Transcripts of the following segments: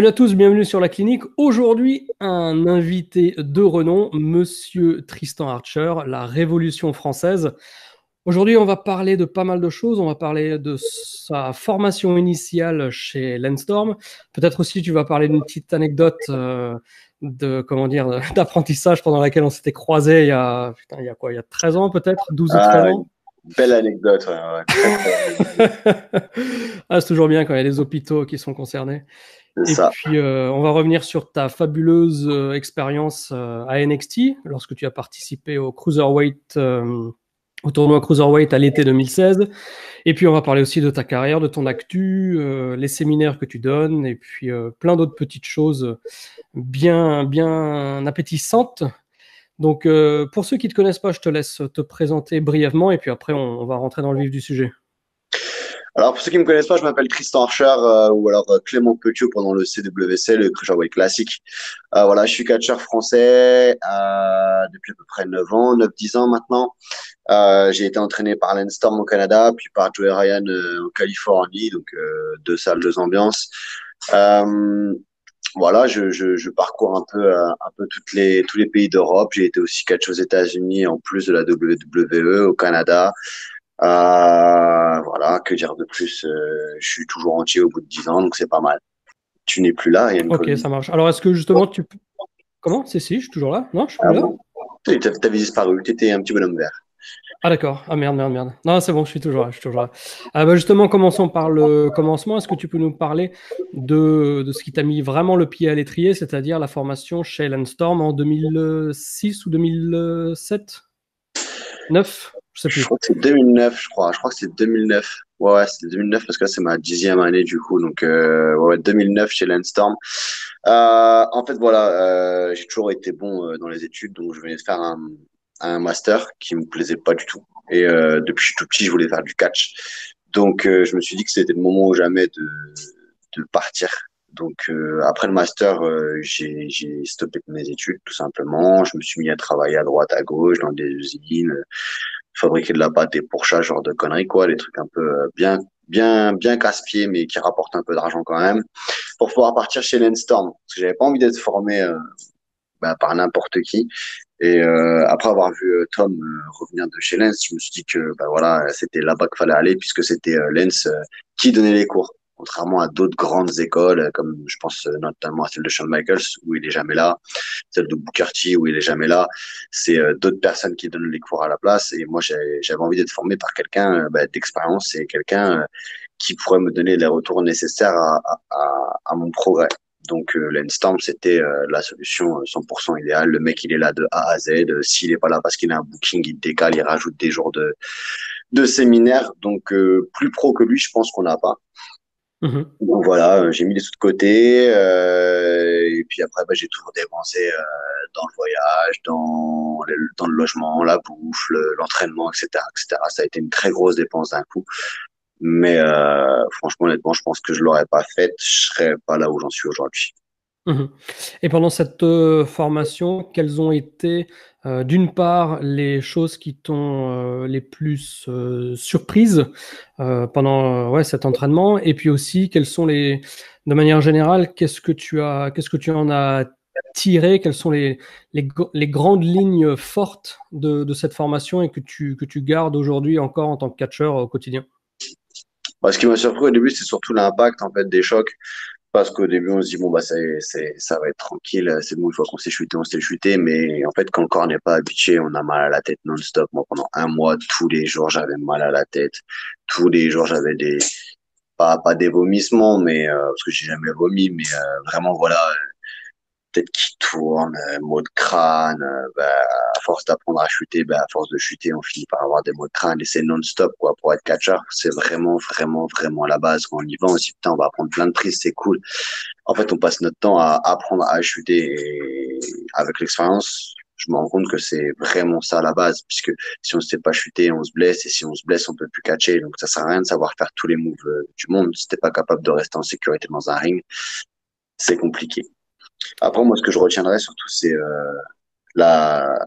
Salut à tous, bienvenue sur la clinique. Aujourd'hui, un invité de renom, Monsieur Tristan Archer, la Révolution française. Aujourd'hui, on va parler de pas mal de choses. On va parler de sa formation initiale chez Lenstorm. Peut-être aussi, tu vas parler d'une petite anecdote de, comment dire, d'apprentissage pendant laquelle on s'était croisés il y a quoi, il y a 13 ans peut-être, 12 ou 13 Ah, ans. belle anecdote, ouais, ouais, très très belle anecdote. Ah, c'est toujours bien quand il y a des hôpitaux qui sont concernés. C'est Et ça. puis, on va revenir sur ta fabuleuse expérience à NXT, lorsque tu as participé au Cruiserweight, au tournoi Cruiserweight à l'été 2016. Et puis, on va parler aussi de ta carrière, de ton actu, les séminaires que tu donnes, et puis plein d'autres petites choses bien, bien appétissantes. Donc, pour ceux qui ne te connaissent pas, je te laisse te présenter brièvement, et puis après, on va rentrer dans le vif du sujet. Alors pour ceux qui me connaissent pas, je m'appelle Tristan Archer ou alors Clément Petiot pendant le CWC, le Cruiserweight Classic. Voilà, je suis catcheur français depuis à peu près 9 ans, 9-10 ans maintenant. J'ai été entraîné par Lance Storm au Canada, puis par Joey Ryan en Californie, donc deux salles, deux ambiances. Euh, voilà, je parcours un peu tous les pays d'Europe. J'ai été aussi catch aux États-Unis en plus de la WWE au Canada. Voilà, que dire de plus? Je suis toujours entier au bout de 10 ans, donc c'est pas mal. Tu n'es plus là, Yann Ok, Colby. ça marche. Alors, est-ce que justement, tu... Comment? Si, je suis toujours là. Non, je suis Ah plus là. bon? T'avais disparu, t'étais un petit bonhomme vert. Ah d'accord. Ah merde, merde, merde. Non, c'est bon, je suis toujours là, je suis toujours là. Ah, bah, justement, commençons par le commencement. Est-ce que tu peux nous parler de ce qui t'a mis vraiment le pied à l'étrier, c'est-à-dire la formation chez Storm en 2006 ou 2007? 9? Je sais Je plus. crois que c'est 2009, je crois. Je crois que c'est 2009. Ouais, ouais, c'était 2009 parce que là, c'est ma 10e année du coup. Donc, ouais, 2009 chez Landstorm. En fait, voilà, j'ai toujours été bon dans les études, donc je venais de faire un master qui me plaisait pas du tout. Et depuis que je suis tout petit, je voulais faire du catch. Donc, je me suis dit que c'était le moment ou jamais de partir. Donc, après le master, j'ai stoppé mes études, tout simplement. Je me suis mis à travailler à droite, à gauche, dans des usines, fabriquer de la pâte et pour chat, genre de conneries, quoi, les trucs un peu bien casse-pieds, mais qui rapportent un peu d'argent quand même, pour pouvoir partir chez Lenstorm. Parce que j'avais pas envie d'être formé par n'importe qui. Et après avoir vu Tom revenir de chez Lens, je me suis dit que bah, voilà, c'était là-bas qu'il fallait aller puisque c'était Lens qui donnait les cours. Contrairement à d'autres grandes écoles, comme je pense notamment à celle de Shawn Michaels, où il est jamais là, celle de Booker T, où il est jamais là, c'est d'autres personnes qui donnent les cours à la place. Et moi, j'avais envie d'être formé par quelqu'un d'expérience et quelqu'un qui pourrait me donner les retours nécessaires à mon progrès. Donc, Landstorm, c'était la solution 100% idéale. Le mec, il est là de A à Z. S'il est pas là parce qu'il a un booking, il décale, il rajoute des jours de séminaire. Donc, plus pro que lui, je pense qu'on n'a pas. Mhm. Donc voilà, j'ai mis les sous de côté. Et puis après, bah, j'ai toujours dépensé dans le voyage, dans le logement, la bouffe, l'entraînement, etc., etc. Ça a été une très grosse dépense d'un coup. Mais franchement, honnêtement, je pense que je l'aurais pas faite. Je serais pas là où j'en suis aujourd'hui. Mhm. Et pendant cette formation, quelles ont été, d'une part, les choses qui t'ont les plus surprises pendant ouais, cet entraînement, et puis aussi, quelles sont de manière générale, qu'est-ce que tu en as tiré, quelles sont les grandes lignes fortes de cette formation et que tu gardes aujourd'hui encore en tant que catcheur au quotidien? Bah, ce qui m'a surpris au début, c'est surtout l'impact en fait des chocs. Parce qu'au début, on se dit, bon, bah, ça va être tranquille, c'est bon, une fois qu'on s'est chuté, on s'est chuté. Mais en fait, quand le corps n'est pas habitué, on a mal à la tête non-stop. Moi, pendant un mois, tous les jours, j'avais mal à la tête. Tous les jours, j'avais pas des vomissements, mais, parce que j'ai jamais vomi, mais vraiment, voilà, tête qui tourne, maux de crâne. Bah, à force d'apprendre à chuter, bah, à force de chuter, on finit par avoir des maux de crâne et c'est non-stop, quoi. Pour être catcheur, c'est vraiment, vraiment, vraiment la base. Quand on y va, on se dit, putain, on va apprendre plein de prises, c'est cool. En fait, on passe notre temps à apprendre à chuter et avec l'expérience, je me rends compte que c'est vraiment ça la base, puisque si on ne sait pas chuter, on se blesse et si on se blesse, on peut plus catcher. Donc ça sert à rien de savoir faire tous les moves du monde. Si t'es pas capable de rester en sécurité dans un ring, c'est compliqué. Après, moi, ce que je retiendrai surtout, c'est la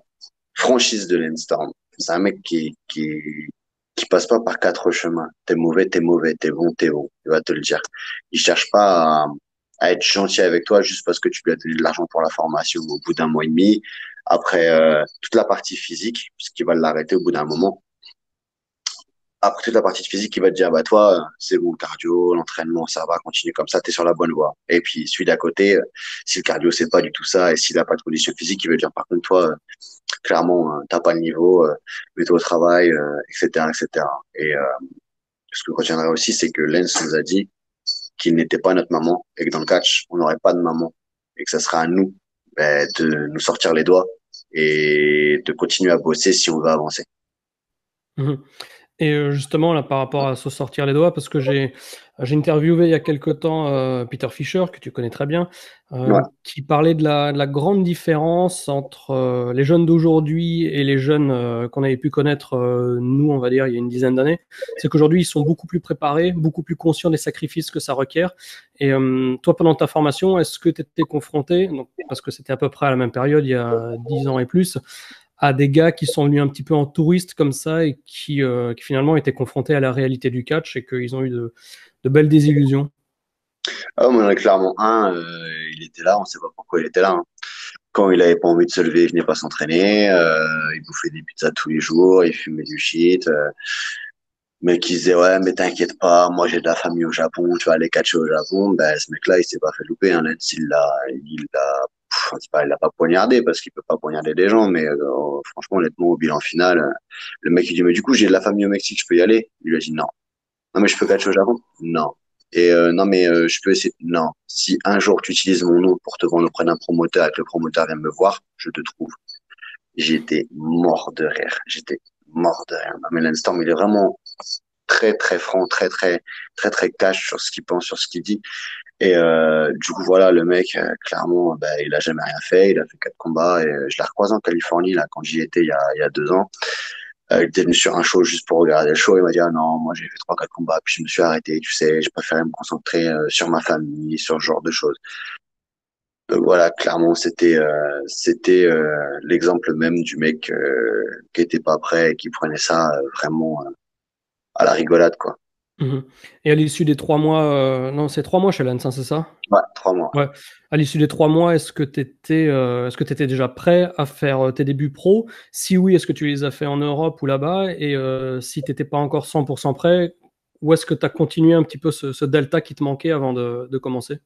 franchise de Lenstorm. C'est un mec qui passe pas par quatre chemins. T'es mauvais, t'es mauvais, t'es bon, t'es bon. Il va te le dire. Il cherche pas à être gentil avec toi juste parce que tu lui as donné de l'argent pour la formation au bout d'un mois et demi. Après, toute la partie physique, puisqu'il va l'arrêter au bout d'un moment. Après toute la partie physique, il va te dire, bah toi, c'est bon, le cardio, l'entraînement, ça va, continue comme ça, t'es sur la bonne voie. Et puis celui d'à côté, si le cardio c'est pas du tout ça, et s'il a pas de condition physique, il va te dire, par contre, toi, clairement, t'as pas le niveau, mets-toi au travail, etc., etc. Et ce que je retiendrai aussi, c'est que Lens nous a dit qu'il n'était pas notre maman, et que dans le catch, on n'aurait pas de maman, et que ça sera à nous, ben, de nous sortir les doigts et de continuer à bosser si on veut avancer. Mhm. Et justement, là, par rapport à se sortir les doigts, parce que j'ai interviewé il y a quelque temps Peter Fischer, que tu connais très bien, Ouais. qui parlait de la grande différence entre les jeunes d'aujourd'hui et les jeunes qu'on avait pu connaître, nous, on va dire, il y a une dizaine d'années. C'est qu'aujourd'hui, ils sont beaucoup plus préparés, beaucoup plus conscients des sacrifices que ça requiert. Et toi, pendant ta formation, est-ce que tu étais confronté, donc, parce que c'était à peu près à la même période, il y a 10 ans et plus, à des gars qui sont venus un petit peu en touriste comme ça et qui finalement étaient confrontés à la réalité du catch et qu'ils ont eu de belles désillusions. Ah, on en a clairement un, il était là, on sait pas pourquoi il était là, hein. Quand il avait pas envie de se lever, il venait pas s'entraîner, il bouffait des pizzas tous les jours, il fumait du shit, mais qui disait, ouais, mais t'inquiète pas, moi j'ai de la famille au Japon, tu vas aller catcher au Japon. Ben, ce mec-là, il s'est pas fait louper, hein. Lens, c'est pas, il l'a pas poignardé parce qu'il peut pas poignarder des gens, mais franchement, honnêtement, au bilan final, le mec, il dit, mais du coup, j'ai de la famille au Mexique, je peux y aller? Il lui a dit, non. Non, mais je peux catcher au Japon? Non. Et non, mais je peux essayer. Non. Si un jour tu utilises mon nom pour te vendre auprès d'un promoteur et que le promoteur vient me voir, je te trouve. J'étais mort de rire. J'étais mort de rire. Non, mais Landstorm, il est vraiment très, très franc, très, très, très, très cash sur ce qu'il pense, sur ce qu'il dit. Et du coup, voilà, le mec, clairement, bah, il a jamais rien fait. Il a fait 4 combats. Et je l'ai recroisé en Californie, là, quand j'y étais il y a 2 ans. Il était venu sur un show juste pour regarder le show. Il m'a dit, ah non, moi j'ai fait 3, 4 combats, puis je me suis arrêté, tu sais, je préférais me concentrer sur ma famille, sur ce genre de choses. Donc voilà, clairement, c'était l'exemple même du mec qui était pas prêt et qui prenait ça vraiment à la rigolade, quoi. Mhm. Et à l'issue des 3 mois, non, c'est 3 mois chez Lens, hein, c'est ça? Ouais, 3 mois. Ouais. À l'issue des 3 mois, est-ce que tu étais déjà prêt à faire tes débuts pro? Si oui, est-ce que tu les as fait en Europe ou là-bas? Et si tu n'étais pas encore 100% prêt, où est-ce que tu as continué un petit peu ce delta qui te manquait avant de commencer?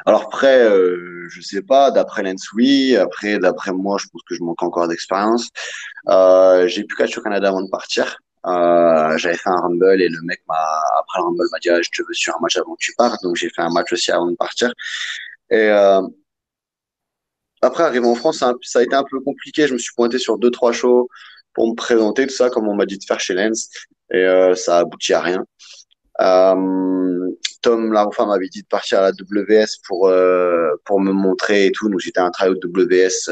Alors après, je sais pas, d'après Lens, oui. Après, d'après moi, je pense que je manque encore d'expérience. J'ai pu catch au Canada avant de partir. J'avais fait un Rumble et le mec après le Rumble m'a dit, ah, je te veux sur un match avant que tu partes. Donc j'ai fait un match aussi avant de partir. Et après, arrivé en France, ça a été un peu compliqué. Je me suis pointé sur 2, 3 shows pour me présenter, tout ça, comme on m'a dit de faire chez Lens. Et ça a abouti à rien. Euh, Tom Larouffa m'avait dit de partir à la WS pour me montrer et tout. Donc j'étais à un tryout WS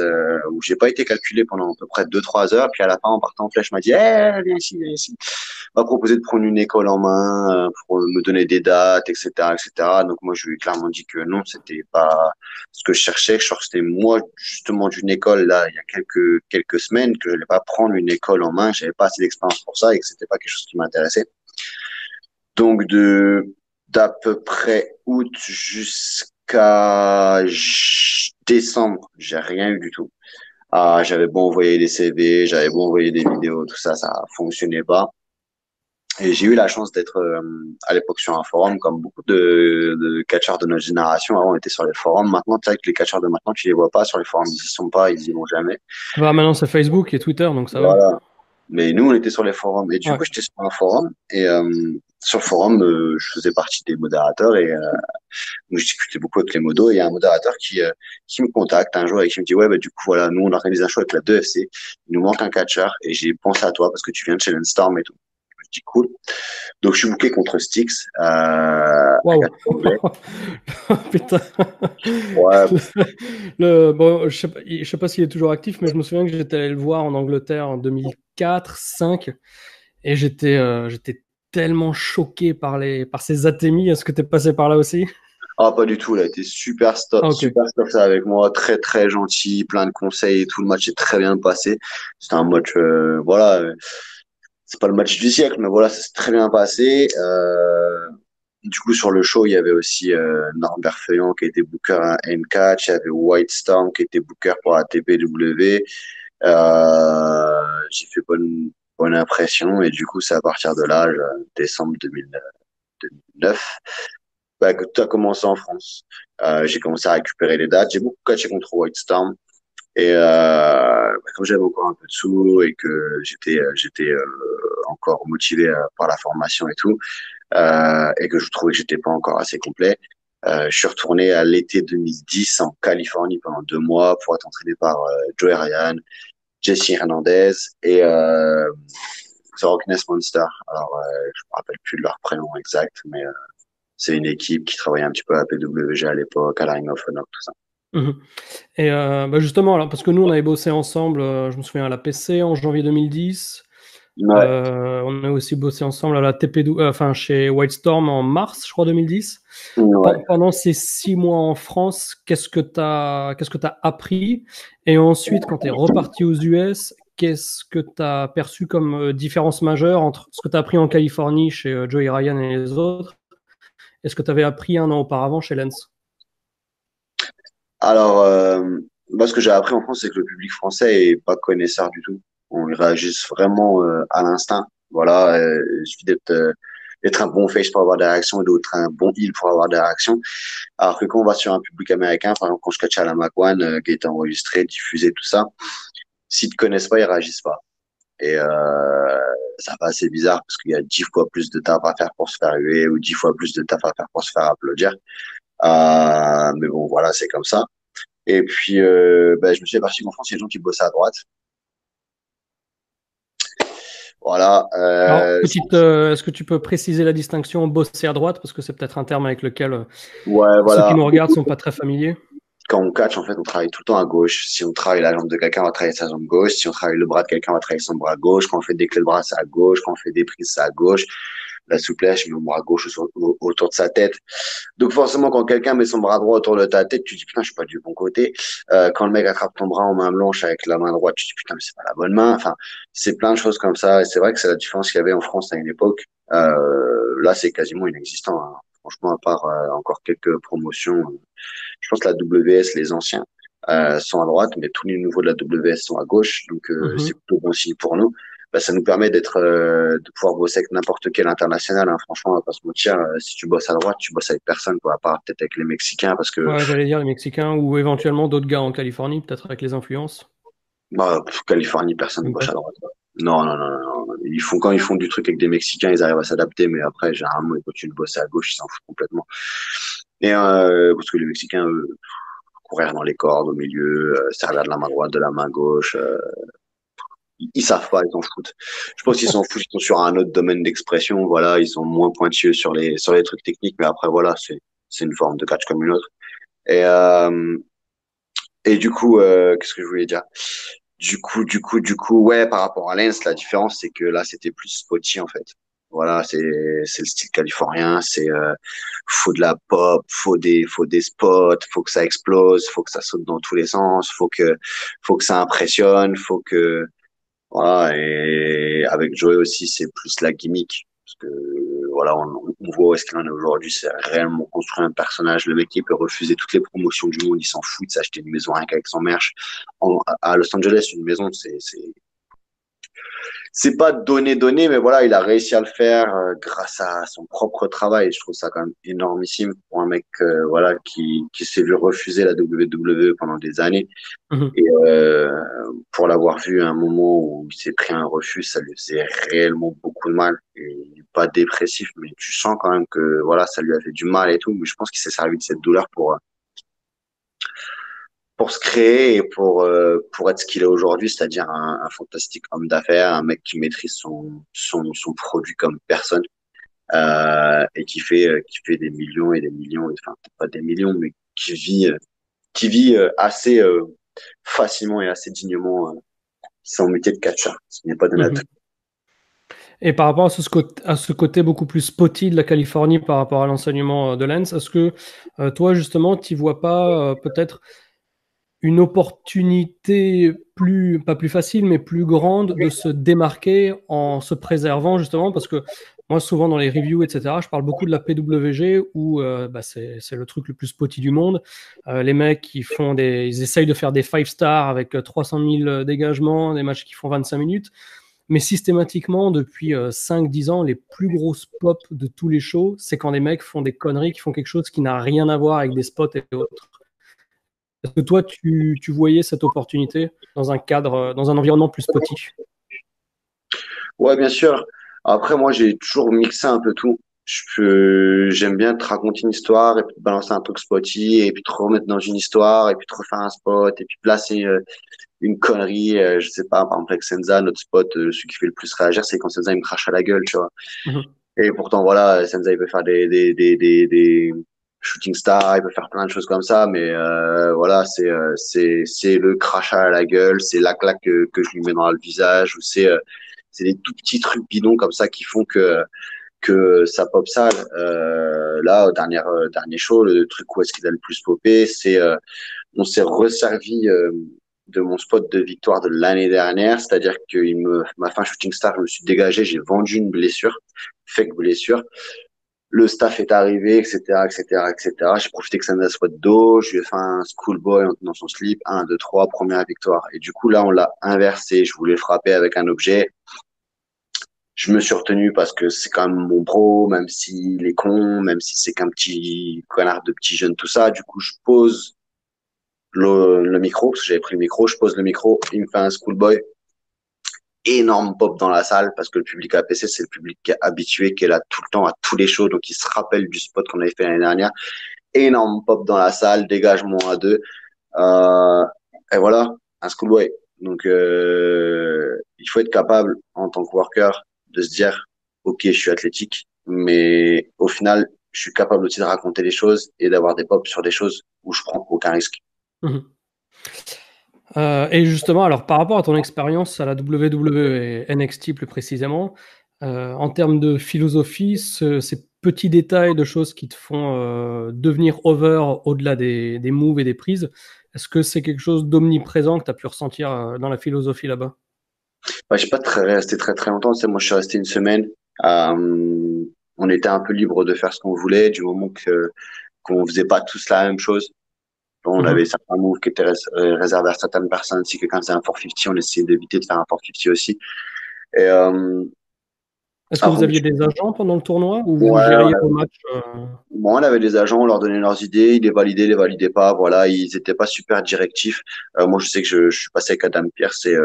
où j'ai pas été calculé pendant à peu près 2, 3 heures. Puis à la fin, en partant en flèche, m'a dit, eh, viens ici, viens ici. M'a proposé de prendre une école en main pour me donner des dates, etc., etc. Donc moi, je lui ai clairement dit que non, c'était pas ce que je cherchais. Je sortais moi justement d'une école là il y a quelques semaines que je n'allais pas prendre une école en main. J'avais pas assez d'expérience pour ça et que c'était pas quelque chose qui m'intéressait. Donc d'à peu près août jusqu'à décembre, j'ai rien eu du tout. Ah, j'avais beau envoyer des CV, j'avais beau envoyer des vidéos, tout ça, ça fonctionnait pas. Et j'ai eu la chance d'être à l'époque sur un forum, comme beaucoup de catcheurs de notre génération. Avant, on était sur les forums. Maintenant, tu sais que les catcheurs de maintenant, tu les vois pas sur les forums. Ils y sont pas, ils y vont jamais. Bah, maintenant, c'est Facebook et Twitter, donc ça va. Voilà. Mais nous, on était sur les forums. Et du Ouais. coup, j'étais sur un forum. Et sur le forum, je faisais partie des modérateurs. Et donc, je discutais beaucoup avec les modos. Et il y a un modérateur qui me contacte un jour et qui me dit, ouais, bah, du coup, voilà, nous, on organise un show avec la 2FC. Il nous manque un catcheur. Et j'ai pensé à toi parce que tu viens de chez Storm et tout. Je dis, cool. Donc, je suis booké contre Styx, un Waouh! catcheur anglais. Putain. Ouais, Bon, je sais pas s'il est toujours actif, mais je me souviens que j'étais allé le voir en Angleterre en 2004-2005 et j'étais tellement choqué par ses atémies. Est-ce que tu es passé par là aussi? ah, pas du tout. Il a été Ah, ok. super stop ça avec moi, très très gentil, plein de conseils et tout. Le match est très bien passé. C'était un match, voilà, c'est pas le match du siècle, mais voilà, ça s'est très bien passé. Du coup, sur le show, il y avait aussi Norbert Feuillant qui était booker à N-Catch, il y avait White Storm qui était booker pour la TPW. J'ai fait bonne impression et du coup, c'est à partir de là, décembre 2009, bah, que tout a commencé en France. J'ai commencé à récupérer les dates. J'ai beaucoup catché contre White Storm. Et bah, comme j'avais encore un peu de sous et que j'étais encore motivé par la formation et tout, et que je trouvais que j'étais pas encore assez complet, je suis retourné à l'été 2010 en Californie pendant 2 mois pour être entraîné par Joey Ryan, Jesse Hernandez et The Rockness Monster. Alors, je me rappelle plus de leur prénom exact, mais c'est une équipe qui travaillait un petit peu à la PWG à l'époque, à la Ring of Honor, tout ça. Mhm. Et bah justement, alors, parce que nous, on avait bossé ensemble, je me souviens, à la PC en janvier 2010. Ouais, On a aussi bossé ensemble à la TPW, enfin chez Whitestorm en mars, je crois, 2010. ouais. Pendant ces 6 mois en France, qu'est-ce que t'as appris? Et ensuite, quand tu es reparti aux US, qu'est-ce que tu as perçu comme différence majeure entre ce que tu as appris en Californie chez Joey Ryan et les autres et ce que tu avais appris un an auparavant chez Lens? Alors, moi, ce que j'ai appris en France, c'est que le public français est pas connaisseur du tout. On y réagit vraiment à l'instinct. Voilà, il suffit d'être un bon face pour avoir des réactions et d'être un bon heel pour avoir des réactions. Alors que quand on va sur un public américain, par exemple, quand je catch à la Mac1, qui est enregistré, diffusé, tout ça, s'ils te connaissent pas, ils réagissent pas. Et ça va assez bizarre parce qu'il y a 10 fois plus de taf à faire pour se faire huer ou 10 fois plus de taf à faire pour se faire applaudir. Mais bon, voilà, c'est comme ça. Et puis, ben, je me suis aperçu qu'en France, il y a des gens qui bossaient à droite. Voilà. Alors, est-ce que tu peux préciser la distinction bosser à droite, parce que c'est peut-être un terme avec lequel Ouais, ceux qui voilà. nous regardent sont pas très familiers. Quand on catch, en fait, on travaille tout le temps à gauche. Si on travaille la jambe de quelqu'un, on va travailler sa jambe gauche. Si on travaille le bras de quelqu'un, on va travailler son bras gauche. Quand on fait des clés de bras, c'est à gauche. Quand on fait des prises, c'est à gauche. La souplesse, je mets mon bras gauche autour de sa tête. Donc forcément, quand quelqu'un met son bras droit autour de ta tête, tu te dis putain, je suis pas du bon côté. Quand le mec attrape ton bras en main blanche avec la main droite, tu te dis putain, mais c'est pas la bonne main. Enfin, c'est plein de choses comme ça. Et c'est vrai que c'est la différence qu'il y avait en France à une époque. Là, c'est quasiment inexistant, hein. Franchement, à part encore quelques promotions. Je pense que la WS, les anciens, sont à droite, mais tous les nouveaux de la WS sont à gauche. Donc c'est Mhm. plutôt bon signe pour nous. Bah, ça nous permet de pouvoir bosser avec n'importe quel international, hein. Franchement, on va pas se mentir, si tu bosses à droite, tu bosses avec personne, quoi, à part peut-être avec les Mexicains, parce que Ouais, j'allais dire les Mexicains ou éventuellement d'autres gars en Californie, peut-être avec les influences. bah, Californie, personne ne Même bosse pas. à droite, quoi. Non, non, non, non, non. Quand ils font du truc avec des Mexicains, ils arrivent à s'adapter, mais après, généralement, ils continuent de bosser à gauche, ils s'en foutent complètement. Et parce que les Mexicains, eux, courir dans les cordes au milieu, servir de la main droite, de la main gauche, ils savent pas, ils s'en foutent. Je pense qu'ils s'en foutent, ils sont sur un autre domaine d'expression, voilà, ils sont moins pointilleux sur les trucs techniques, mais après, voilà, c'est une forme de catch comme une autre. Et, euh, et du coup, qu'est-ce que je voulais dire? Du coup, ouais, par rapport à Lens, la différence, c'est que là, c'était plus spotty, en fait. Voilà, c'est le style californien, faut de la pop, faut des spots, faut que ça explose, faut que ça saute dans tous les sens, faut que ça impressionne, faut que, voilà, et avec Joey aussi, c'est plus la gimmick. Parce que, voilà, on voit où est-ce qu'il en est aujourd'hui. C'est réellement construit un personnage. Le mec, il peut refuser toutes les promotions du monde. Il s'en fout de s'acheter une maison rien qu'avec son merch. À Los Angeles, une maison, c'est pas donné, mais voilà, il a réussi à le faire grâce à son propre travail. Je trouve ça quand même énormissime pour un mec, voilà, qui s'est vu refuser la WWE pendant des années. Mhm. Et pour l'avoir vu à un moment où il s'est pris un refus, ça lui faisait réellement beaucoup de mal. Et pas dépressif, mais tu sens quand même que voilà, ça lui a fait du mal et tout. Mais je pense qu'il s'est servi de cette douleur pour se créer et pour être ce qu'il est aujourd'hui, c'est-à-dire un fantastique homme d'affaires, un mec qui maîtrise son produit comme personne, et qui fait des millions et des millions, enfin peut-être pas des millions, mais qui vit assez facilement et assez dignement son métier de catcheur, ce n'est pas donné à tout. Mhm. Et par rapport à ce côté beaucoup plus spotty de la Californie par rapport à l'enseignement de Lens, est-ce que toi, justement, tu vois pas peut-être une opportunité pas plus facile, mais plus grande de se démarquer en se préservant, justement, parce que moi, souvent dans les reviews, etc., je parle beaucoup de la PWG où bah, c'est le truc le plus spotty du monde. Les mecs, ils essayent de faire des 5 stars avec 300 000 dégagements, des matchs qui font 25 minutes. Mais systématiquement, depuis 5-10 ans, les plus grosses pop de tous les shows, c'est quand les mecs font des conneries, qui font quelque chose qui n'a rien à voir avec des spots et autres. Est-ce que toi, tu voyais cette opportunité dans un cadre, dans un environnement plus spotty? Ouais, bien sûr. Après, moi, j'ai toujours mixé un peu tout. J'aime bien te raconter une histoire et puis te balancer un truc spotty et puis te remettre dans une histoire et puis te refaire un spot et puis placer une connerie. Je sais pas, par exemple, avec Senza, notre spot, celui qui fait le plus réagir, c'est quand Senza, il me crache à la gueule, tu vois. Mhm. Et pourtant, voilà, Senza, il peut faire des shooting stars, il peut faire plein de choses comme ça, mais voilà, c'est le crachat à la gueule, c'est la claque que je lui mets dans le visage, ou c'est des tout petits trucs bidons comme ça qui font que ça pop sale. Là, au dernier show, le truc où est-ce qu'il a le plus popé, on s'est resservi de mon spot de victoire de l'année dernière, c'est-à-dire que m'a fait un shooting star, je me suis dégagé, j'ai vendu une blessure, fake blessure. Le staff est arrivé, etc., etc., etc. J'ai profité que ça me soit de dos, je lui ai fait un schoolboy en tenant son slip, 1, 2, 3, première victoire. Et du coup, là, on l'a inversé. Je voulais frapper avec un objet. Je me suis retenu parce que c'est quand même mon bro, même s'il est con, même si c'est qu'un petit connard de petit jeune, tout ça. Du coup, je pose le micro, parce que j'avais pris le micro, je pose le micro, il me fait un schoolboy, énorme pop dans la salle, parce que le public APC, c'est le public qui est habitué, qui est là tout le temps à tous les shows, donc il se rappelle du spot qu'on avait fait l'année dernière. Énorme pop dans la salle, dégagement à deux, euh, et voilà, un schoolboy. Donc, il faut être capable, en tant que worker, de se dire, OK, je suis athlétique, mais au final, je suis capable aussi de raconter les choses et d'avoir des pops sur des choses où je prends aucun risque. Mhm. Et justement, alors par rapport à ton expérience à la WWE et NXT plus précisément, en termes de philosophie, ces petits détails de choses qui te font devenir over au-delà des moves et des prises, est-ce que c'est quelque chose d'omniprésent que tu as pu ressentir dans la philosophie là-bas? Ouais, j'ai pas resté très très longtemps. Tu sais, moi, je suis resté une semaine. On était un peu libre de faire ce qu'on voulait du moment que qu'on faisait pas tous la même chose. Bon, on avait Mhm. certains moves qui étaient réservés à certaines personnes. Si quelqu'un faisait un 450, on essayait d'éviter de faire un 450 aussi. Et Est-ce que vous après, aviez des agents pendant le tournoi ou vous ouais, gériez vos matchs bon, on avait des agents, on leur donnait leurs idées, ils les validaient pas. Voilà, ils étaient pas super directifs. Moi, je sais que je suis passé avec Adam Pierce et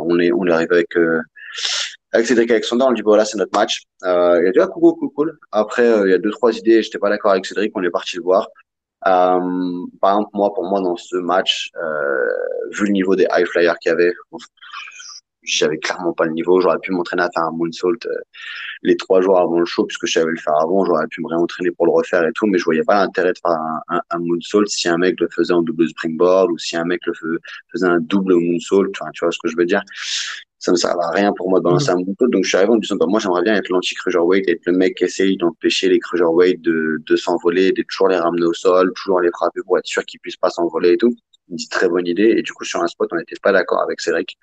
on est arrivé avec Cédric Alexander, on lui dit voilà, c'est notre match. Il a dit ah, cool, cool, cool. Après, il y a deux, trois idées, j'étais pas d'accord avec Cédric, on est parti le voir. Par exemple, pour moi, dans ce match, vu le niveau des high flyers qu'il y avait, j'avais clairement pas le niveau. J'aurais pu m'entraîner à faire un moonsault les 3 jours avant le show, puisque je savais le faire avant. J'aurais pu me réentraîner pour le refaire et tout, mais je voyais pas l'intérêt de faire un moonsault si un mec le faisait en double springboard ou si un mec faisait un double moonsault. Enfin, tu vois ce que je veux dire? Ça ne servait à rien pour moi de balancer Mhm. un moonsault. Donc, je suis arrivé en me disant, bah, moi, j'aimerais bien être l'anti-cruiserweight, être le mec qui essaye d'empêcher les cruiserweight de s'envoler, de toujours les ramener au sol, toujours les frapper pour être sûr qu'ils puissent pas s'envoler et tout. Il me dit très bonne idée. Et du coup, sur un spot, on n'était pas d'accord avec Cédric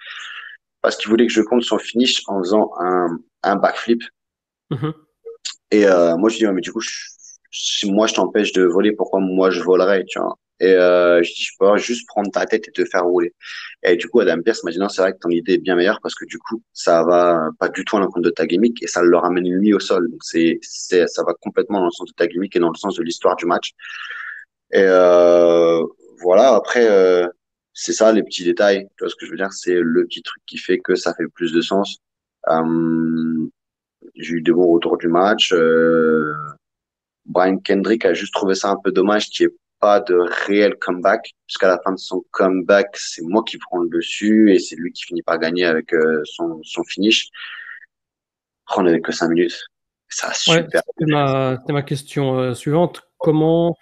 parce qu'il voulait que je compte son finish en faisant un backflip. Mhm. Et moi, je dis, ouais, mais du coup, si moi, je t'empêche de voler, pourquoi moi, je volerais, tu vois? Et je dis, je peux juste prendre ta tête et te faire rouler. Et du coup, Adam Pearce m'a dit, non, c'est vrai que ton idée est bien meilleure parce que du coup, ça va pas du tout à l'encontre de ta gimmick et ça le ramène lui au sol. Donc, ça va complètement dans le sens de ta gimmick et dans le sens de l'histoire du match. Et voilà, après, c'est ça, les petits détails. Tu vois ce que je veux dire? C'est le petit truc qui fait que ça fait plus de sens. Euh, j'ai eu des bons retours du match. Brian Kendrick a juste trouvé ça un peu dommage qu'il n'y ait pas de réel comeback, puisqu'à la fin de son comeback, c'est moi qui prends le dessus et c'est lui qui finit par gagner avec son finish. Après, on n'avait que 5 minutes. Ça a Ouais, super. c'était ma question suivante. Comment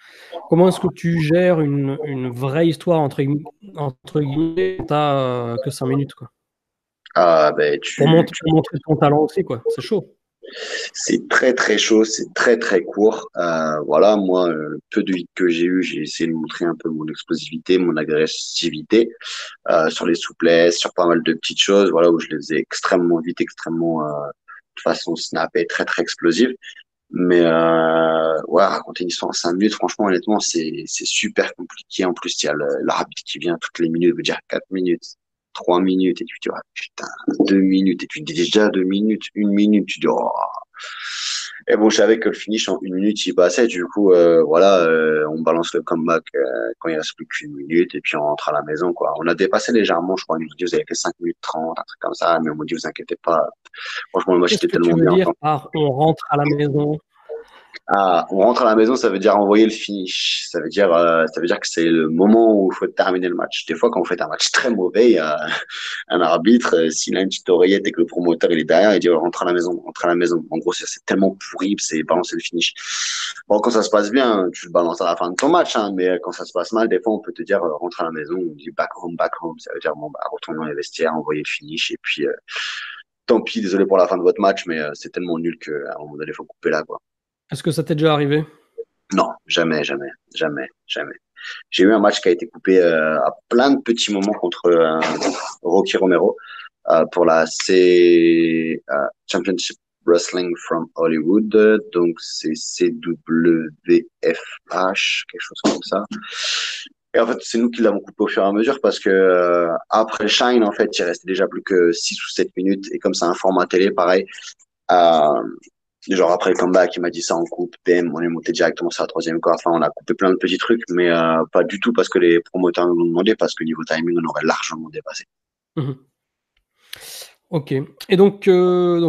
est-ce que tu gères une vraie histoire entre guillemets quand t'as que 5 minutes quoi? Ah, ben, Pour montrer ton talent aussi quoi. C'est chaud. c'est très très chaud, c'est très très court. Voilà, moi, le peu de hits que j'ai eu, j'ai essayé de montrer un peu mon explosivité, mon agressivité sur les souplesses, sur pas mal de petites choses, voilà, où je les faisais extrêmement vite, extrêmement de façon snappée, très très explosive. Mais ouais, raconter une histoire en 5 minutes, franchement, honnêtement, c'est super compliqué. En plus, il y a l'arbitre qui vient toutes les minutes, veut dire 4 minutes, 3 minutes, et tu te dis, ah, putain, 2 minutes, et tu te dis déjà 2 minutes, 1 minute, tu te dis, oh. Et bon, je savais que le finish en 1 minute, il passait. Du coup, voilà, on balance le comeback quand il reste plus qu'une minute, et puis on rentre à la maison, quoi. On a dépassé légèrement, je crois. Ils nous ont dit, vous avez fait 5 minutes 30, un truc comme ça, mais on m'a dit, vous inquiétez pas. Franchement, le match Qu'est-ce était que tu tellement veux bien. dire par on rentre à la maison? Ah, on rentre à la maison, ça veut dire envoyer le finish. Ça veut dire que c'est le moment où il faut terminer le match. Des fois, quand vous faites un match très mauvais, il y a un arbitre, s'il a une petite oreillette et que le promoteur il est derrière, il dit oh, rentre à la maison, rentre à la maison. En gros, c'est tellement pourri, c'est balancer le finish. Bon, quand ça se passe bien, tu le balances à la fin de ton match, hein, mais quand ça se passe mal, des fois, on peut te dire rentre à la maison, on dit back home, back home. Ça veut dire bon, bah, retourne dans les vestiaires, envoyer le finish et puis tant pis, désolé pour la fin de votre match, mais c'est tellement nul qu'à un moment donné, il faut couper là, quoi. Est-ce que ça t'est déjà arrivé? Non, jamais, jamais, jamais, jamais. J'ai eu un match qui a été coupé à plein de petits moments contre Rocky Romero pour la Championship Wrestling from Hollywood. Donc c'est CWFH, quelque chose comme ça. Et en fait, c'est nous qui l'avons coupé au fur et à mesure parce que après Shine, en fait, il restait déjà plus que 6 ou 7 minutes. Et comme c'est un format télé, pareil, euh, genre après le comeback, il m'a dit ça en coupe, PM, on est monté directement sur la troisième corde. Enfin, on a coupé plein de petits trucs, mais pas du tout parce que les promoteurs nous l'ont demandé, parce que niveau timing, on aurait largement dépassé. Mhm. Ok. Et donc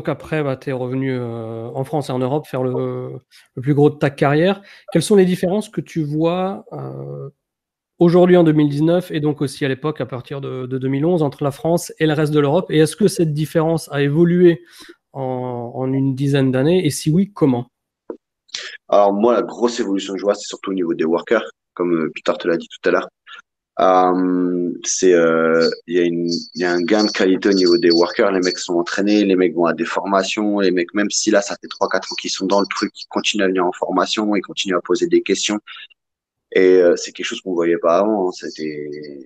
après, bah, tu es revenu en France et en Europe faire le plus gros de ta carrière. Quelles sont les différences que tu vois aujourd'hui en 2019 et donc aussi à l'époque à partir de 2011 entre la France et le reste de l'Europe? Et est-ce que cette différence a évolué en une dizaine d'années? Et si oui, comment? Alors moi, la grosse évolution que je vois, c'est surtout au niveau des workers, comme Peter te l'a dit tout à l'heure. Il y a un gain de qualité au niveau des workers. Les mecs sont entraînés, les mecs vont à des formations, les mecs, même si là, ça fait 3, 4 ans qu'ils sont dans le truc, ils continuent à venir en formation, ils continuent à poser des questions. Et c'est quelque chose qu'on voyait pas avant, hein. C'était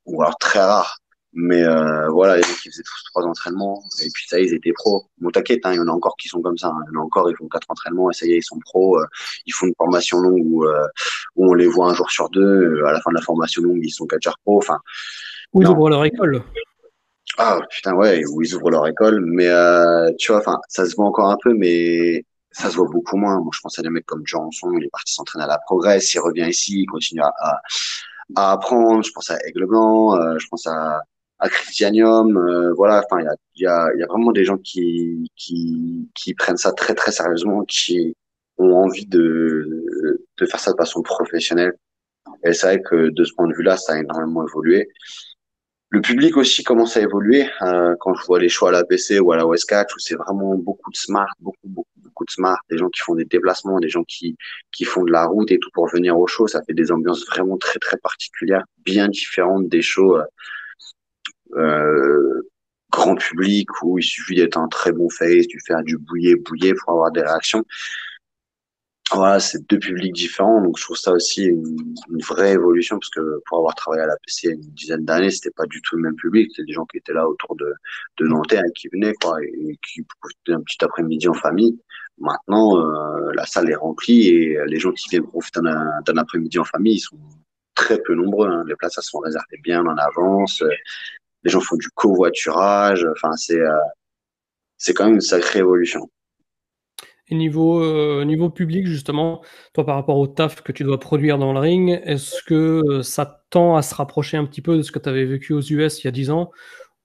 ou alors très rare. Mais voilà, les mecs qui faisaient tous 3 entraînements et puis ça, ils étaient pros. Bon, t'inquiète, hein, il y en a encore qui sont comme ça, hein. Il y en a encore, ils font 4 entraînements et ça y est, ils sont pros. Ils font une formation longue où on les voit un jour sur deux. À la fin de la formation longue, ils sont catcheurs pro. Enfin, Où ils non. ouvrent leur école? Ah putain, ouais, où ils ouvrent leur école. Mais tu vois, enfin, ça se voit encore un peu, mais ça se voit beaucoup moins. Moi, je pense à des mecs comme Johnson, il est parti s'entraîner à la Progress, il revient ici, il continue à apprendre. Je pense à Aigle Blanc, je pense à Christianium. Voilà, enfin, il y a vraiment des gens qui prennent ça très, très sérieusement, qui ont envie de faire ça de façon professionnelle. Et c'est vrai que de ce point de vue-là, ça a énormément évolué. Le public aussi commence à évoluer. Quand je vois les choix à la PC ou à la Westcatch, où c'est vraiment beaucoup de smart, beaucoup, beaucoup, beaucoup de smart, des gens qui font des déplacements, des gens qui font de la route et tout pour venir au show, ça fait des ambiances vraiment très, très particulières, bien différentes des shows euh, grand public où il suffit d'être un très bon face, du faire du bouillet, bouillet pour avoir des réactions. Voilà, c'est deux publics différents, donc je trouve ça aussi une vraie évolution parce que pour avoir travaillé à la PC il y a une dizaine d'années, c'était pas du tout le même public. C'était des gens qui étaient là autour de Nanterre et qui venaient quoi et qui profitaient un petit après-midi en famille. Maintenant, la salle est remplie et les gens qui viennent profiter d'un après-midi en famille, ils sont très peu nombreux, hein. Les places elles sont réservées bien en avance. Les gens font du covoiturage. Enfin, c'est quand même une sacrée évolution. Et niveau public, justement, toi, par rapport au taf que tu dois produire dans le ring, est-ce que ça tend à se rapprocher un petit peu de ce que tu avais vécu aux US il y a 10 ans,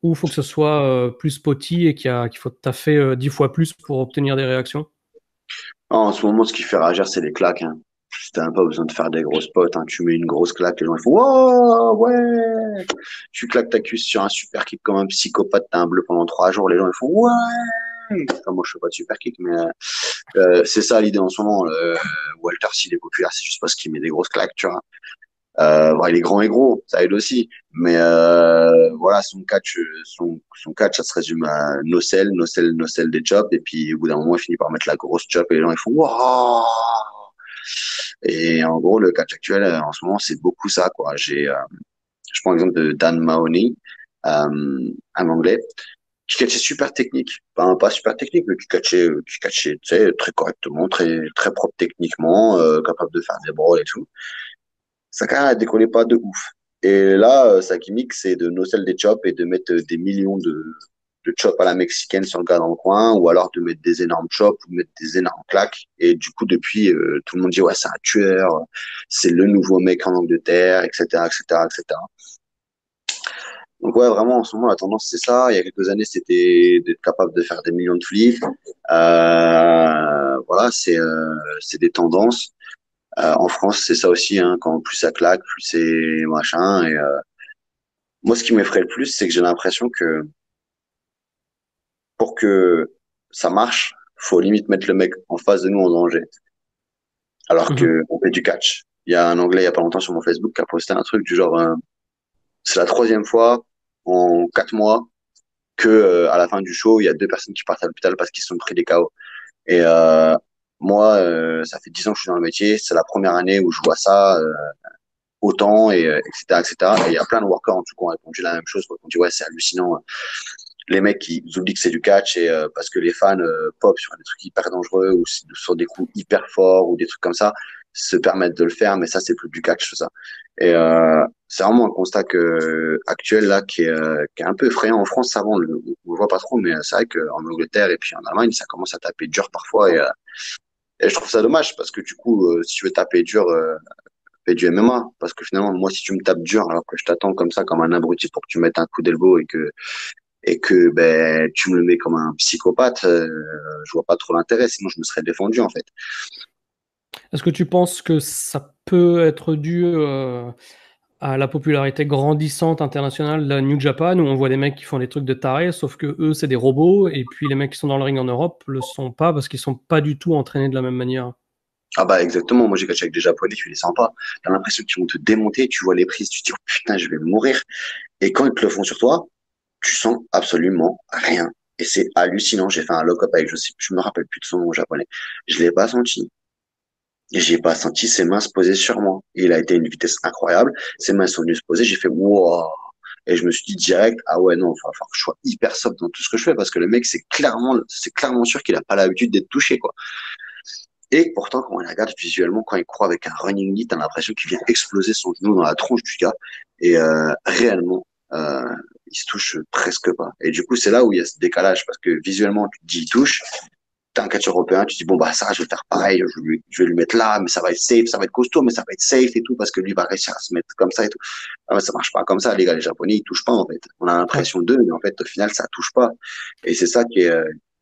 ou il faut que ce soit plus spotty et qu'il faut taffer 10 fois plus pour obtenir des réactions? En ce moment, ce qui fait réagir, c'est les claques, hein. T'as même pas besoin de faire des gros spots, hein. Tu mets une grosse claque, les gens ils font wow, ouais. Tu claques ta cuisse sur un super kick comme un psychopathe, t'as un bleu pendant 3 jours, les gens ils font ouais. Enfin, moi je fais pas de super kick, mais c'est ça l'idée en ce moment. Walter, s'il est populaire, c'est juste parce qu'il met des grosses claques, tu vois. Bon, il est grand et gros, ça aide aussi. Mais voilà, son catch, ça se résume à no sell des chops. Et puis au bout d'un moment, il finit par mettre la grosse chop et les gens ils font waouh. Et en gros, le catch actuel en ce moment, c'est beaucoup ça, quoi. Je prends l'exemple de Dan Mahoney, un anglais. qui catchait super technique. Enfin, pas super technique, mais qui catchait, tu sais, très correctement, très propre techniquement, capable de faire des brawls et tout. Sa carrière, elle décollait pas de ouf. Et là, sa gimmick, c'est de no-sell des chops et de mettre des millions de chops à la mexicaine sur le gars dans le coin, ou alors de mettre des énormes chops ou de mettre des énormes claques. Et du coup, depuis, tout le monde dit, ouais, c'est un tueur, c'est le nouveau mec en Angleterre, etc., etc., etc. Donc ouais, vraiment, en ce moment, la tendance, c'est ça. Il y a quelques années, c'était d'être capable de faire des millions de flips. Voilà, c'est des tendances. En France, c'est ça aussi, hein, quand plus ça claque, plus c'est machin. Et moi, ce qui m'effraie le plus, c'est que j'ai l'impression que pour que ça marche, faut limite mettre le mec en face de nous en danger, alors Mhm. que on fait du catch. Il y a un Anglais il y a pas longtemps sur mon Facebook qui a posté un truc du genre, c'est la troisième fois en 4 mois que à la fin du show, il y a 2 personnes qui partent à l'hôpital parce qu'ils se sont pris des KO. Et moi, ça fait 10 ans que je suis dans le métier, c'est la première année où je vois ça. Autant, et etc., etc. Et il y a plein de workers en tout cas qui ont répondu la même chose, quoi. Ils ont dit ouais, c'est hallucinant. Les mecs, ils oublient que c'est du catch et parce que les fans pop sur des trucs hyper dangereux ou sur des coups hyper forts ou des trucs comme ça se permettent de le faire, mais ça c'est plus du catch tout ça. Et c'est vraiment un constat actuel là qui est un peu effrayant en France. Ça va, on le voit pas trop, mais c'est vrai qu'en Angleterre et puis en Allemagne, ça commence à taper dur parfois et je trouve ça dommage parce que du coup, si tu veux taper dur, fais du MMA. Parce que finalement, moi, si tu me tapes dur alors que je t'attends comme ça, comme un abruti pour que tu mettes un coup d'elbow et que ben, tu me le mets comme un psychopathe, je vois pas trop l'intérêt. Sinon, je me serais défendu, en fait. Est-ce que tu penses que ça peut être dû à la popularité grandissante internationale de la New Japan, où on voit des mecs qui font des trucs de tarés, sauf que eux, c'est des robots, et puis les mecs qui sont dans le ring en Europe le sont pas parce qu'ils sont pas du tout entraînés de la même manière. Ah bah exactement, moi j'ai catché avec des Japonais, tu les sens pas. T'as l'impression qu'ils vont te démonter, tu vois les prises, tu te dis oh, putain je vais mourir. Et quand ils te le font sur toi, tu sens absolument rien. Et c'est hallucinant. J'ai fait un lock-up avec, je me rappelle plus de son nom japonais. Je l'ai pas senti. J'ai pas senti ses mains se poser sur moi. Il a été à une vitesse incroyable. Ses mains sont venues se poser. J'ai fait wow. Et je me suis dit direct, ah ouais, non, il va falloir que je sois hyper sobre dans tout ce que je fais parce que le mec, c'est clairement sûr qu'il a pas l'habitude d'être touché, quoi. Et pourtant, quand on le regarde visuellement, quand il court avec un running knee, t'as l'impression qu'il vient exploser son genou dans la tronche du gars. Et réellement, il se touche presque pas. Et du coup, c'est là où il y a ce décalage parce que visuellement, tu te dis il touche, t'es un catch européen, tu te dis bon bah ça, je vais faire pareil, je vais lui mettre là, mais ça va être safe, ça va être costaud, mais ça va être safe et tout parce que lui va réussir à se mettre comme ça et tout. Ah, mais ça marche pas comme ça, les gars, les Japonais ils touchent pas en fait. On a Ouais. l'impression d'eux, mais en fait au final ça touche pas. Et c'est ça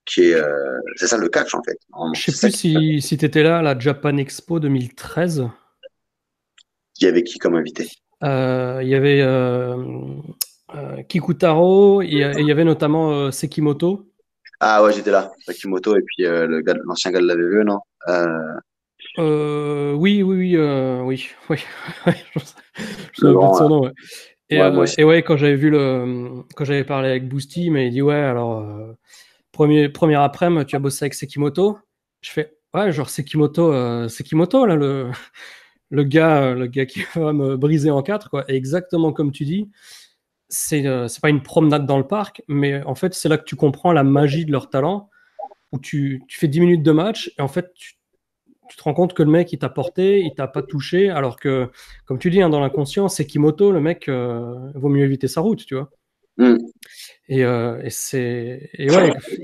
c'est ça le catch en fait. Vraiment, Je sais c'est ça plus si tu étais là à la Japan Expo 2013. qui avait qui comme invité. Il y avait Kikutaro et il y avait notamment Sekimoto. Ah ouais, j'étais là, Takimoto et puis l'ancien gars de la VVE, non? Oui, oui, oui, oui, oui, ouais, je me Le souviens plus de grand, son là. nom. Ouais. Ouais, moi aussi. Et ouais, quand j'avais parlé avec Boosty, il m'a dit ouais, alors premier après-midi, tu as bossé avec Sekimoto. Je fais ouais, genre Sekimoto là, le gars qui va me briser en quatre quoi. Et exactement comme tu dis, c'est pas une promenade dans le parc, mais en fait c'est là que tu comprends la magie de leur talent. Où tu fais 10 minutes de match et en fait tu te rends compte que le mec, il t'a porté, il t'a pas touché, alors que, comme tu dis, hein, dans l'inconscient, c'est Kimoto, le mec, vaut mieux éviter sa route, tu vois. Hmm. Et ouais,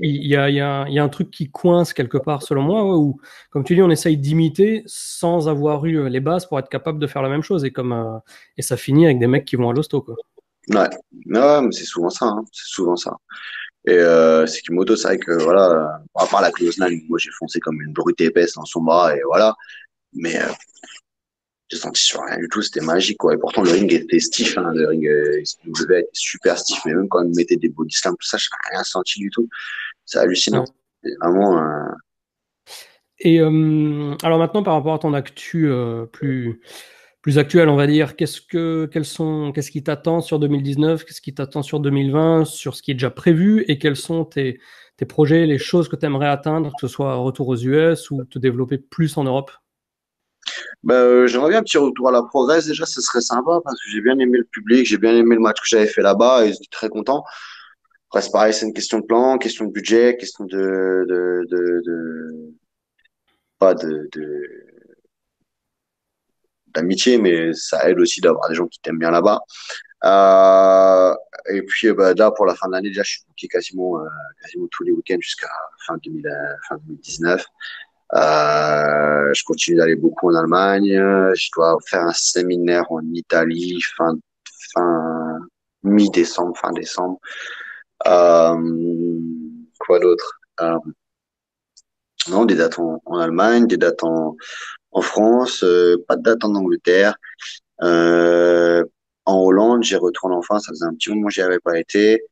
il y a un truc qui coince quelque part, selon moi, ouais, où, comme tu dis, on essaye d'imiter sans avoir eu les bases pour être capable de faire la même chose. Et ça finit avec des mecs qui vont à l'hosto, quoi. Ouais. Ouais, mais c'est souvent ça, hein. C'est souvent ça. Et Sekimoto, c'est vrai que voilà, à part la close line, moi j'ai foncé comme une brute épaisse dans son bras et voilà. Mais j'ai senti sur rien du tout, c'était magique quoi. Et pourtant le ring était stiff, hein. Le ring SPW était super stiff, mais même quand il mettait des body slams, tout ça, j'ai rien senti du tout. C'est hallucinant. Ouais. C'est vraiment Et alors maintenant, par rapport à ton actu plus actuel, on va dire, qu'est-ce qui t'attend sur 2019, qu'est-ce qui t'attend sur 2020, sur ce qui est déjà prévu, et quels sont tes projets, les choses que tu aimerais atteindre, que ce soit retour aux US ou te développer plus en Europe? bah, j'aimerais bien un petit retour à la progresse déjà, ce serait sympa parce que j'ai bien aimé le public, j'ai bien aimé le match que j'avais fait là-bas et j'étais très content. Après, c'est pareil, c'est une question de plan, question de budget, question pas d'amitié, mais ça aide aussi d'avoir des gens qui t'aiment bien là-bas. Et puis bah, là, pour la fin de l'année, déjà, je suis booké quasiment tous les week-ends jusqu'à fin 2019. Je continue d'aller beaucoup en Allemagne. Je dois faire un séminaire en Italie fin mi-décembre, fin décembre. Quoi d'autre? Non, des dates en Allemagne, des dates en France, pas de date en Angleterre. Euh, En Hollande, j'y retourne enfin. Ça faisait un petit moment que j'y avais pas été.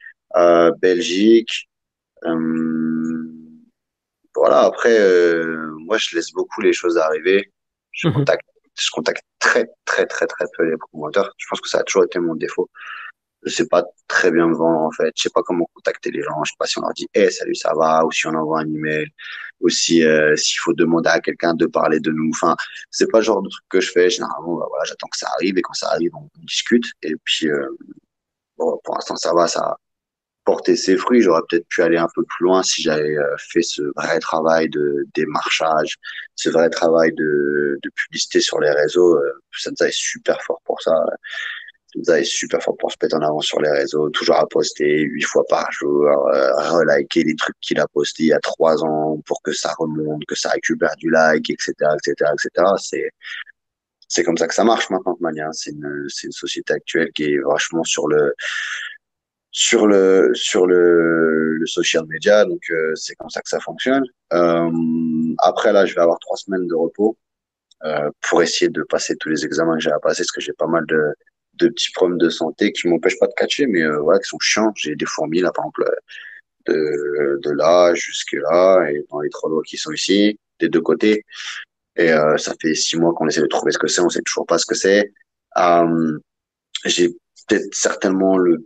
Belgique. Euh, voilà. Après, moi, je laisse beaucoup les choses arriver. Je Mhm. contacte, je contacte très, très, très, très peu les promoteurs. Je pense que ça a toujours été mon défaut. Je sais pas très bien me vendre en fait. Je sais pas comment contacter les gens. Je sais pas si on leur dit hey, salut, ça va, ou si on envoie un email, ou si s'il faut demander à quelqu'un de parler de nous. Enfin, c'est pas le genre de truc que je fais. Généralement, bah, voilà, j'attends que ça arrive et quand ça arrive, on discute. Et puis bon, pour l'instant, ça va, ça a porté ses fruits. J'aurais peut-être pu aller un peu plus loin si j'avais fait ce vrai travail de démarchage, ce vrai travail de publicité sur les réseaux. Senza est super fort pour ça. Hamza est super fort pour se mettre en avant sur les réseaux, toujours à poster 8 fois par jour, reliker les trucs qu'il a postés il y a 3 ans pour que ça remonte, que ça récupère du like, etc., etc., etc. C'est comme ça que ça marche maintenant de manière. C'est une société actuelle qui est vachement le social media, donc c'est comme ça que ça fonctionne. Après là, je vais avoir 3 semaines de repos pour essayer de passer tous les examens que j'ai à passer, parce que j'ai pas mal de petits problèmes de santé qui m'empêchent pas de catcher, mais voilà, qui sont chiants. J'ai des fourmis, là, par exemple, de là jusque là, et dans les trois doigts qui sont ici, des deux côtés. Et ça fait 6 mois qu'on essaie de trouver ce que c'est, on sait toujours pas ce que c'est. Euh, j'ai peut-être certainement le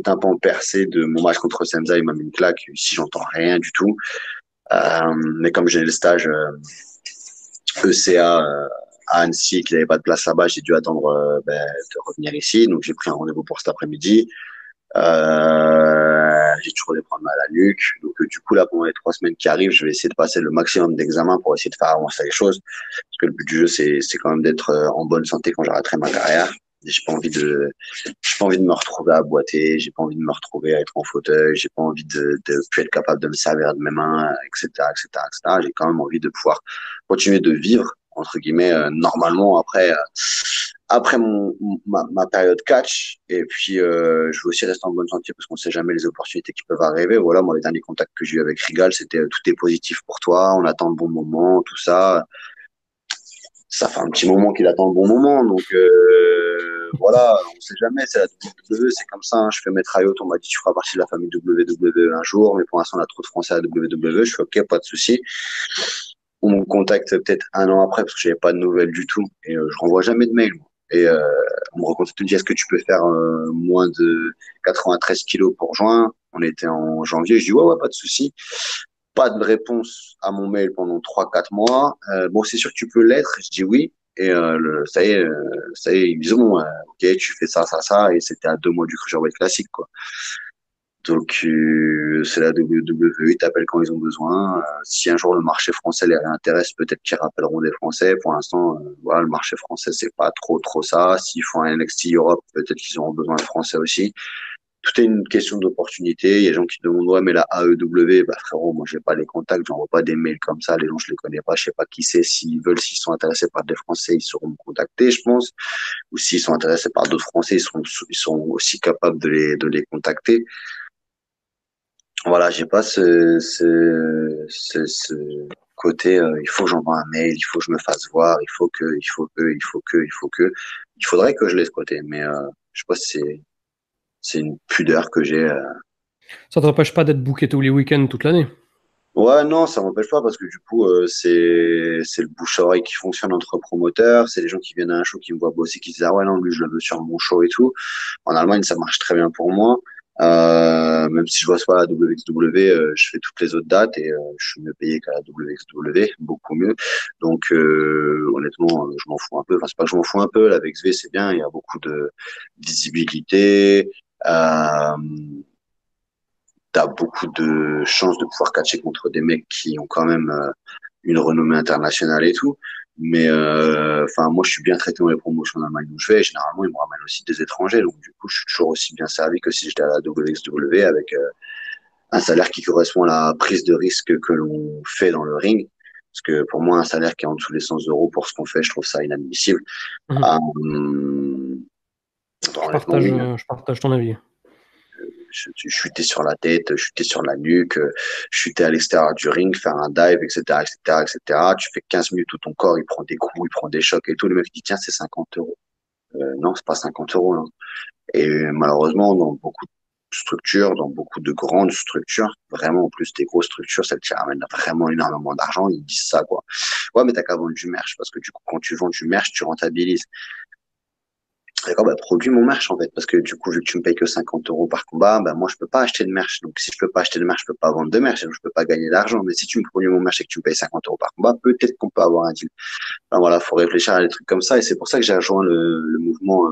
tympan percé de mon match contre Semza, il m'a mis une claque, ici j'entends rien du tout. Mais comme j'ai le stage ECA à Annecy et qu'il n'y avait pas de place là-bas, j'ai dû attendre de revenir ici. Donc j'ai pris un rendez-vous pour cet après-midi. J'ai toujours des problèmes à la nuque. Donc du coup là, pendant les 3 semaines qui arrivent, je vais essayer de passer le maximum d'examens pour essayer de faire avancer les choses. Parce que le but du jeu, c'est quand même d'être en bonne santé quand j'arrêterai ma carrière. Et j'ai pas envie de me retrouver à boiter, j'ai pas envie de me retrouver à être en fauteuil, j'ai pas envie de plus être capable de me servir de mes mains, etc., etc., etc. J'ai quand même envie de pouvoir continuer de vivre entre guillemets normalement après ma période catch. Et puis je veux aussi rester en bonne santé parce qu'on sait jamais les opportunités qui peuvent arriver. Voilà, moi les derniers contacts que j'ai eu avec Rigal, c'était tout est positif pour toi, on attend le bon moment, tout ça. Ça fait un petit moment qu'il attend le bon moment, donc voilà, on sait jamais, c'est la WWE, c'est comme ça, hein. Je fais mes tryouts, on m'a dit tu feras partie de la famille WWE un jour, mais pour l'instant on a trop de Français à la WWE, je fais ok, pas de souci. On me contacte peut-être un an après parce que j'avais pas de nouvelles du tout et je renvoie jamais de mail, moi. Et on me recontacte, me dit est-ce que tu peux faire moins de 93 kilos pour juin? On était en janvier, je dis ouais, ouais, pas de souci. Pas de réponse à mon mail pendant 3 4 mois. Bon, c'est sûr que tu peux l'être. Je dis oui. Et ça y est, ils me disent bon, ok, tu fais ça, ça, ça, et c'était à 2 mois du Cruiserweight classique, quoi. Donc c'est la WWE, ils t'appellent quand ils ont besoin. Si un jour le marché français les réintéresse, peut-être qu'ils rappelleront des Français. Pour l'instant, voilà, le marché français c'est pas trop ça. S'ils font un NXT Europe, peut-être qu'ils auront besoin de Français aussi. Tout est une question d'opportunité. Il y a des gens qui demandent, ouais, mais la AEW, bah, frérot, moi, j'ai pas les contacts, j'envoie pas des mails comme ça. Les gens, je les connais pas, je sais pas qui c'est. S'ils veulent, s'ils sont intéressés par des Français, ils sauront me contacter, je pense. Ou s'ils sont intéressés par d'autres Français, ils sont aussi capables de les contacter. Voilà, j'ai pas ce côté, il faut que j'envoie un mail, il faut que je me fasse voir, il faudrait que je l'ai ce côté, mais je sais pas si c'est une pudeur que j'ai. Ça t'empêche pas d'être booké tous les week-ends toute l'année. Ouais, non, ça m'empêche pas parce que du coup, c'est le bouche à oreille qui fonctionne entre promoteurs. C'est les gens qui viennent à un show qui me voient bosser, qui disent ah ouais non lui je le veux sur mon show et tout. En Allemagne, ça marche très bien pour moi. Même si je bosse pas à la WXW, je fais toutes les autres dates et je suis mieux payé qu'à la WXW, beaucoup mieux. Donc honnêtement, je m'en fous un peu. Enfin, c'est pas que je m'en fous un peu. La WXW c'est bien, il y a beaucoup de visibilité. Euh, t'as beaucoup de chances de pouvoir catcher contre des mecs qui ont quand même une renommée internationale et tout. Mais enfin, moi, je suis bien traité dans les promotions d'Allemagne où je vais. Généralement, ils me ramènent aussi des étrangers. Donc, du coup, je suis toujours aussi bien servi que si j'étais à la WXW avec un salaire qui correspond à la prise de risque que l'on fait dans le ring. Parce que pour moi, un salaire qui est en dessous des 100 euros pour ce qu'on fait, je trouve ça inadmissible. Mhm. Honnêtement, oui, Je partage ton avis. chuter sur la tête, chuter sur la nuque, chuter à l'extérieur du ring, faire un dive, etc., etc., etc. Tu fais 15 minutes où ton corps, il prend des coups, il prend des chocs et tout. Le mec dit, tiens, c'est 50 euros. Non, c'est pas 50 euros. Non. Et malheureusement, dans beaucoup de structures, dans beaucoup de grandes structures, vraiment, en plus des grosses structures, celles qui ramènent vraiment énormément d'argent, ils disent ça, quoi. Ouais, mais t'as qu'à vendre du merch, parce que du coup, quand tu vends du merch, tu rentabilises. D'accord, bah, produis mon merch, en fait, parce que du coup, vu que tu me payes que 50 euros par combat, bah, moi, je peux pas acheter de merch. Donc, si je peux pas acheter de merch, je peux pas vendre de merch, donc je peux pas gagner d'argent. Mais si tu me produis mon merch et que tu me payes 50 euros par combat, peut-être qu'on peut avoir un deal. Enfin, voilà, faut réfléchir à des trucs comme ça, et c'est pour ça que j'ai rejoint le mouvement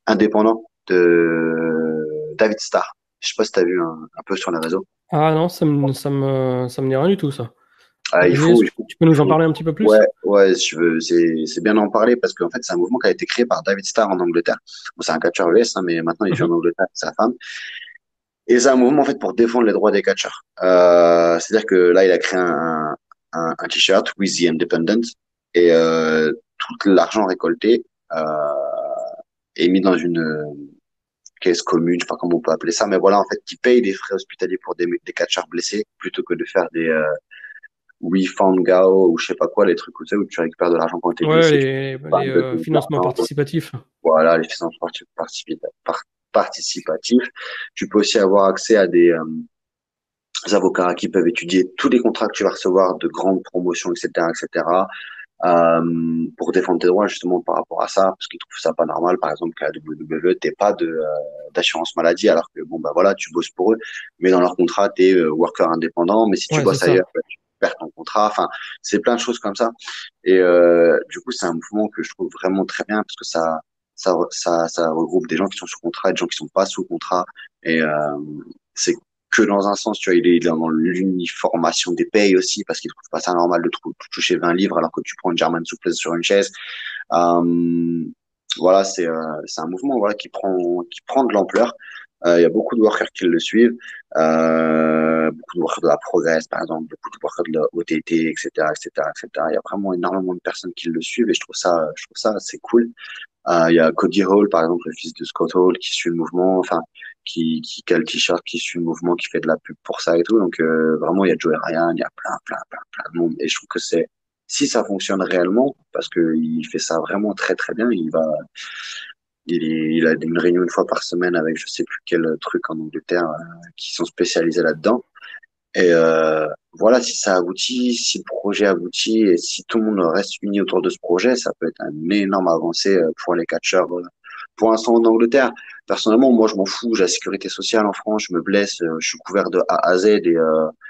indépendant de David Starr. Je sais pas si tu as vu un peu sur les réseaux. Ah non, ça me dit rien du tout, ça. Ah, Tu peux nous en parler un petit peu ouais, plus? ouais, si je veux, c'est bien d'en parler parce qu'en fait, c'est un mouvement qui a été créé par David Starr en Angleterre. Bon, c'est un catcheur US, hein, mais maintenant il vit en Mhm. Angleterre avec sa femme. Et c'est un mouvement en fait pour défendre les droits des catcheurs. C'est-à-dire que là, il a créé un t-shirt With the Independent et tout l'argent récolté euh, est mis dans une caisse commune, je sais pas comment on peut appeler ça, mais voilà, en fait, qui paye des frais hospitaliers pour des catcheurs blessés plutôt que de faire des We Found Gao ou je sais pas quoi, les trucs où, tu sais, où tu récupères de l'argent quand t'es Ouais, blessé, tu peux pas de financements l'argent. participatifs. Voilà, les financements participatifs. Tu peux aussi avoir accès à des avocats qui peuvent étudier tous les contrats que tu vas recevoir de grandes promotions, etc., etc., pour défendre tes droits justement par rapport à ça, parce qu'ils trouvent ça pas normal, par exemple, qu'à la WWE, t'aies pas d'assurance maladie, alors que bon, bah voilà, tu bosses pour eux, mais dans leur contrat, t'es worker indépendant, mais si tu Ouais, c'est bosses ailleurs, ça. bah, tu perds ton contrat, enfin, c'est plein de choses comme ça. Et du coup, c'est un mouvement que je trouve vraiment très bien, parce que ça regroupe des gens qui sont sous contrat et des gens qui sont pas sous contrat, et c'est que dans un sens, tu vois, il est dans l'uniformation des payes aussi, parce qu'il trouve pas ça normal de toucher 20 livres alors que tu prends une German souplesse sur une chaise. Euh, voilà, c'est un mouvement voilà qui prend de l'ampleur. Il y a beaucoup de workers qui le suivent, beaucoup de workers de la Progress, par exemple, beaucoup de workers de la OTT, etc., etc., etc. Il y a vraiment énormément de personnes qui le suivent et je trouve ça assez cool. Il y a Cody Hall, par exemple, le fils de Scott Hall, qui suit le mouvement, enfin, qui a le t-shirt, qui suit le mouvement, qui fait de la pub pour ça et tout. Donc, vraiment, il y a Joey Ryan, il y a plein de monde. Et je trouve que si ça fonctionne réellement, parce que il fait ça vraiment très, très bien, il a une réunion une fois par semaine avec je sais plus quel truc en Angleterre, qui sont spécialisés là-dedans. Et voilà, si ça aboutit, si le projet aboutit et si tout le monde reste uni autour de ce projet, ça peut être une énorme avancée pour les catcheurs. Pour l'instant en Angleterre, personnellement, moi je m'en fous. J'ai la sécurité sociale en France, je me blesse, je suis couvert de A à Z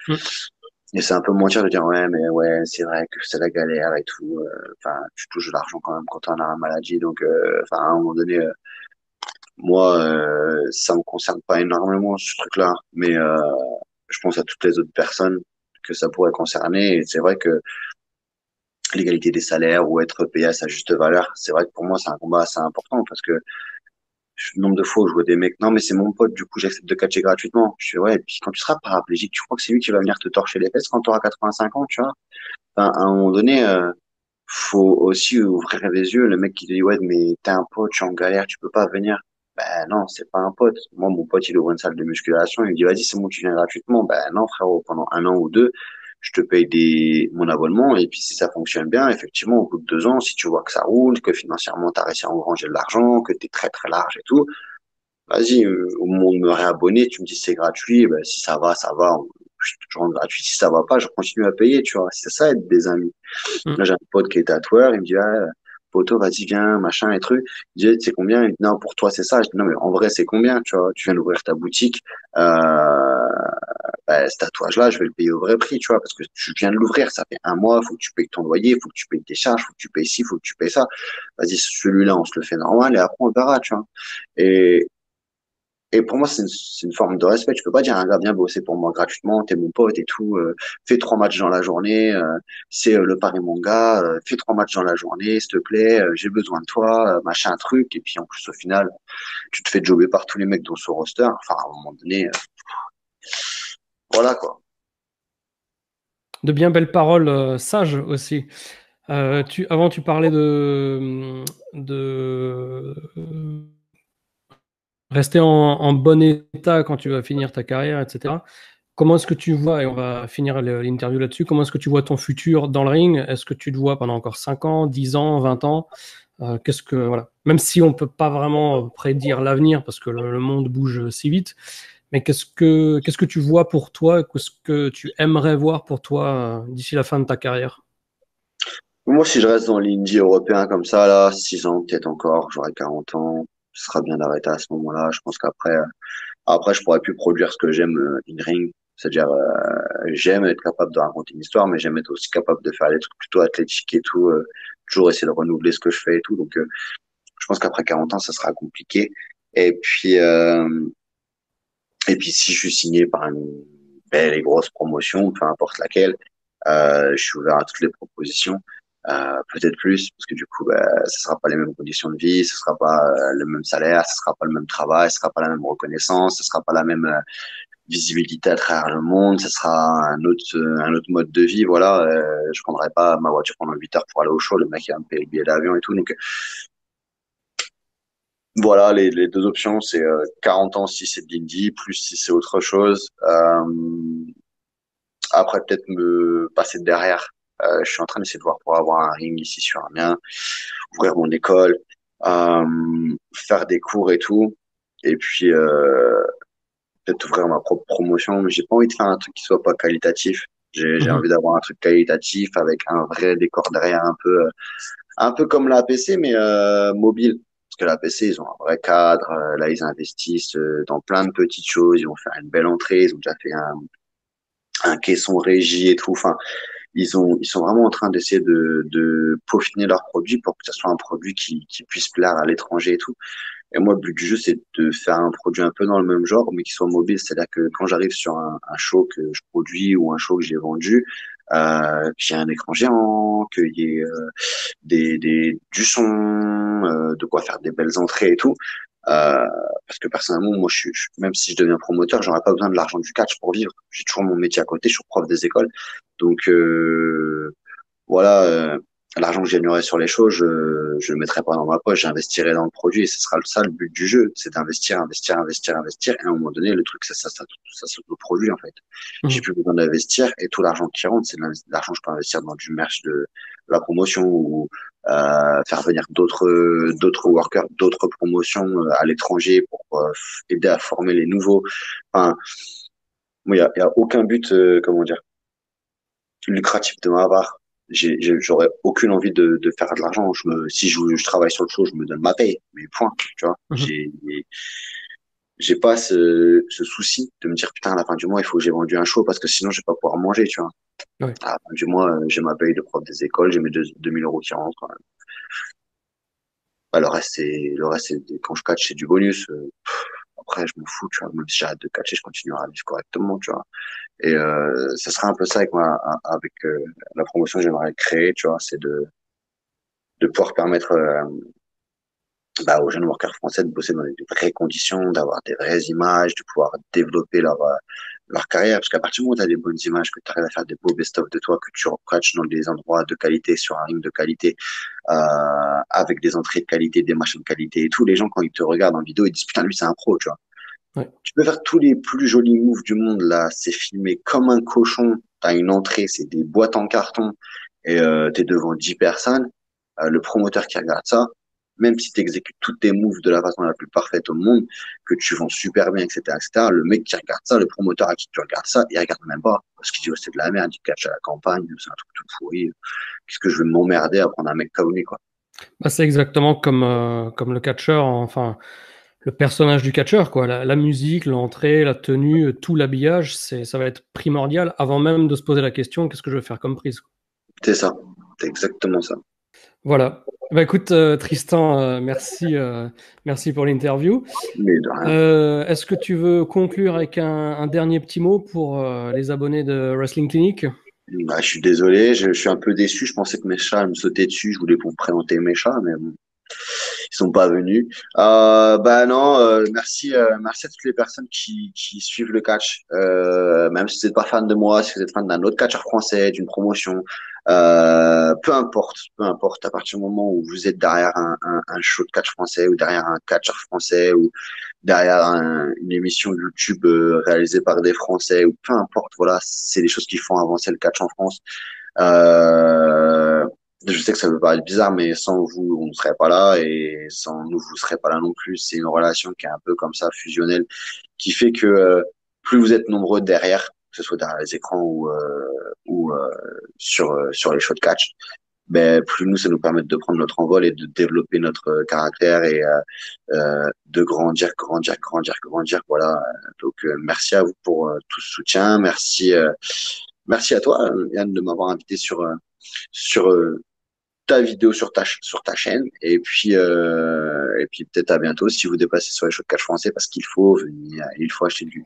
Mm. et c'est un peu mentir de dire ouais, mais ouais, c'est vrai que c'est la galère et tout. Enfin, tu touches de l'argent quand même quand on a une maladie, donc enfin à un moment donné, moi ça me concerne pas énormément ce truc-là, mais je pense à toutes les autres personnes que ça pourrait concerner. Et c'est vrai que l'égalité des salaires ou être payé à sa juste valeur, c'est vrai que pour moi, c'est un combat assez important parce que le nombre de fois où je vois des mecs, non, mais c'est mon pote, du coup, j'accepte de catcher gratuitement. Je fais, ouais, et puis quand tu seras paraplégique, tu crois que c'est lui qui va venir te torcher les fesses quand tu auras 85 ans, tu vois? Enfin, à un moment donné, faut aussi ouvrir les yeux. Le mec qui dit, ouais, mais t'es un pote, je suis en galère, tu peux pas venir. Ben non, c'est pas un pote. Moi, mon pote, il ouvre une salle de musculation, il me dit, vas-y, c'est bon, tu viens gratuitement. Ben non, frérot, pendant un an ou deux, je te paye mon abonnement, et puis si ça fonctionne bien, effectivement, au bout de 2 ans, si tu vois que ça roule, que financièrement, t'as réussi à engranger de l'argent, que t'es très, très large et tout, vas-y, au moment de me réabonner, tu me dis c'est gratuit, ben, si ça va, je rends gratuit. Si ça va pas, je continue à payer, tu vois. C'est ça, être des amis. Mm. Là, j'ai un pote qui est tatoueur, il me dit, ah, poto, vas-y, viens, machin, et trucs. Il me dit, c'est combien? Il me dit, non, pour toi, c'est ça. Je dis, non, mais en vrai, c'est combien, tu vois? Tu viens d'ouvrir ta boutique, bah, ce tatouage-là, je vais le payer au vrai prix, tu vois, parce que tu viens de l'ouvrir, ça fait un mois, faut que tu payes ton loyer, faut que tu payes tes charges, faut que tu payes ci, faut que tu payes ça. Vas-y, celui-là, on se le fait normal, et après, on verra, tu vois. Et Et pour moi, c'est une forme de respect. Tu peux pas dire à un gars, viens bosser pour moi gratuitement, t'es mon pote et tout, fais 3 matchs dans la journée, c'est le pari mon gars, fais 3 matchs dans la journée, s'il te plaît, j'ai besoin de toi, machin truc. Et puis en plus, au final, tu te fais jobber par tous les mecs dans ce roster. Enfin, à un moment donné, voilà quoi. De bien belles paroles sages aussi. Avant, tu parlais de rester en bon état quand tu vas finir ta carrière, etc. Comment est-ce que tu vois, et on va finir l'interview là-dessus, comment est-ce que tu vois ton futur dans le ring? Est-ce que tu te vois pendant encore 5 ans, 10 ans, 20 ans? Voilà. Même si on ne peut pas vraiment prédire l'avenir parce que le monde bouge si vite, mais qu'est-ce que tu vois pour toi? Qu'est-ce que tu aimerais voir pour toi d'ici la fin de ta carrière? Moi, si je reste dans l'indie européen comme ça, là, 6 ans, peut-être encore, j'aurai 40 ans, ce sera bien d'arrêter à ce moment-là. Je pense qu'après, après, je pourrais plus produire ce que j'aime in-ring. C'est-à-dire, j'aime être capable de raconter une histoire, mais j'aime être aussi capable de faire des trucs plutôt athlétiques et tout, toujours essayer de renouveler ce que je fais et tout. Donc, je pense qu'après 40 ans, ça sera compliqué. Et puis, euh, et puis si je suis signé par une belle et grosse promotion, peu importe laquelle, je suis ouvert à toutes les propositions. Peut-être plus, parce que du coup, bah, ce sera pas les mêmes conditions de vie, ce sera pas le même salaire, ce sera pas le même travail, ce sera pas la même reconnaissance, ce sera pas la même visibilité à travers le monde, ce sera un autre mode de vie. Voilà, je prendrai pas ma voiture pendant 8 heures pour aller au show, le mec il va me payer le billet d'avion et tout. Donc voilà, les deux options, c'est 40 ans si c'est de l'indie, plus si c'est autre chose. Après, peut-être me passer derrière. Je suis en train d'essayer de voir pour avoir un ring ici sur Amiens, ouvrir mon école, faire des cours et tout. Et puis, peut-être ouvrir ma propre promotion. Mais j'ai pas envie de faire un truc qui soit pas qualitatif. J'ai Mhm. envie d'avoir un truc qualitatif avec un vrai décor derrière, un peu comme la PC, mais mobile. Parce que la PC, ils ont un vrai cadre. Là, ils investissent dans plein de petites choses. Ils vont faire une belle entrée. Ils ont déjà fait un caisson régie et tout. Enfin, ils sont vraiment en train d'essayer de peaufiner leur produit pour que ce soit un produit qui puisse plaire à l'étranger et tout. Et moi, le but du jeu, c'est de faire un produit un peu dans le même genre, mais qui soit mobile. C'est-à-dire que quand j'arrive sur un show que je produis ou un show que j'ai vendu, qu'il y ait un écran géant, qu'il y ait du son, de quoi faire des belles entrées et tout. Parce que personnellement, moi, même si je deviens promoteur, j'aurais pas besoin de l'argent du catch pour vivre. J'ai toujours mon métier à côté, je suis prof des écoles. Donc, voilà, l'argent que je gagnerai sur les choses, je le mettrai pas dans ma poche, j'investirai dans le produit et ce sera ça le but du jeu, c'est d'investir, investir, investir, investir. Et à un moment donné, le truc, ça s'auto-produit en fait. J'ai Mhm. plus besoin d'investir et tout l'argent qui rentre, c'est de l'argent que je peux investir dans du merch de la promotion ou faire venir d'autres workers, d'autres promotions à l'étranger pour aider à former les nouveaux. Enfin, moi, il y a aucun but, comment dire, lucratif de ma part. J'aurais aucune envie de faire de l'argent. Si je travaille sur le show, je me donne ma paye, mais point, tu vois. Mhm. J'ai pas ce souci de me dire, putain, à la fin du mois, il faut que j'ai vendu un show parce que sinon, je vais pas pouvoir manger, tu vois. Ouais. À la fin du mois, j'ai ma paye de prof des écoles, j'ai mes 2000 euros qui rentrent. Bah, le reste, quand je catch, c'est du bonus. Après, je m'en fous, tu vois. Même si j'arrête de catcher, je continuerai à vivre correctement, tu vois. Et ça sera un peu ça avec la promotion que j'aimerais créer, tu vois, c'est de pouvoir permettre bah, aux jeunes workers français de bosser dans des vraies conditions, d'avoir des vraies images, de pouvoir développer leur carrière. Parce qu'à partir du moment où tu as des bonnes images, que tu arrives à faire des beaux best-of de toi, que tu recatches dans des endroits de qualité, sur un ring de qualité, avec des entrées de qualité, des machines de qualité et tout, les gens, quand ils te regardent en vidéo, ils disent, putain, lui, c'est un pro, tu vois. Ouais. Tu peux faire tous les plus jolis moves du monde, là. C'est filmé comme un cochon. T'as une entrée, c'est des boîtes en carton et t'es devant 10 personnes. Le promoteur qui regarde ça, même si t'exécutes tous tes moves de la façon la plus parfaite au monde, que tu vends super bien, etc., etc., le mec qui regarde ça, le promoteur à qui tu regardes ça, il regarde même pas. Parce qu'il dit, oh, c'est de la merde, il catch à la campagne, c'est un truc tout pourri. Qu'est-ce que je vais m'emmerder à prendre un mec comme lui, quoi. Bah, c'est exactement comme le catcheur, enfin, le personnage du catcheur, quoi. La musique, l'entrée, la tenue, tout l'habillage, ça va être primordial avant même de se poser la question, qu'est-ce que je vais faire comme prise, quoi. C'est ça. C'est exactement ça. Voilà. Bah, écoute, Tristan, merci pour l'interview. Mais de rien. Est-ce que tu veux conclure avec un dernier petit mot pour les abonnés de Wrestling Clinic? Bah, je suis désolé, je suis un peu déçu. Je pensais que mes chats me sautaient dessus. Je voulais vous présenter mes chats, mais bon, ils sont pas venus. Bah non, merci à toutes les personnes qui suivent le catch. Même si vous n'êtes pas fan de moi, si vous êtes fan d'un autre catcheur français, d'une promotion, peu importe, à partir du moment où vous êtes derrière un show de catch français ou derrière un catcheur français ou derrière une émission de YouTube réalisée par des Français ou peu importe, voilà, c'est des choses qui font avancer le catch en France. Euh, je sais que ça peut paraître bizarre, mais sans vous, on ne serait pas là et sans nous, vous ne serez pas là non plus. C'est une relation qui est un peu comme ça, fusionnelle, qui fait que plus vous êtes nombreux derrière, que ce soit derrière les écrans ou sur les shows de catch, ben, plus nous, ça nous permet de prendre notre envol et de développer notre caractère et de grandir. Voilà. Donc, merci à vous pour tout ce soutien. Merci à toi, Yann, de m'avoir invité sur ta vidéo sur ta chaîne. Et puis peut-être à bientôt si vous dépassez sur les shows de catch français parce qu'il faut venir, il faut acheter du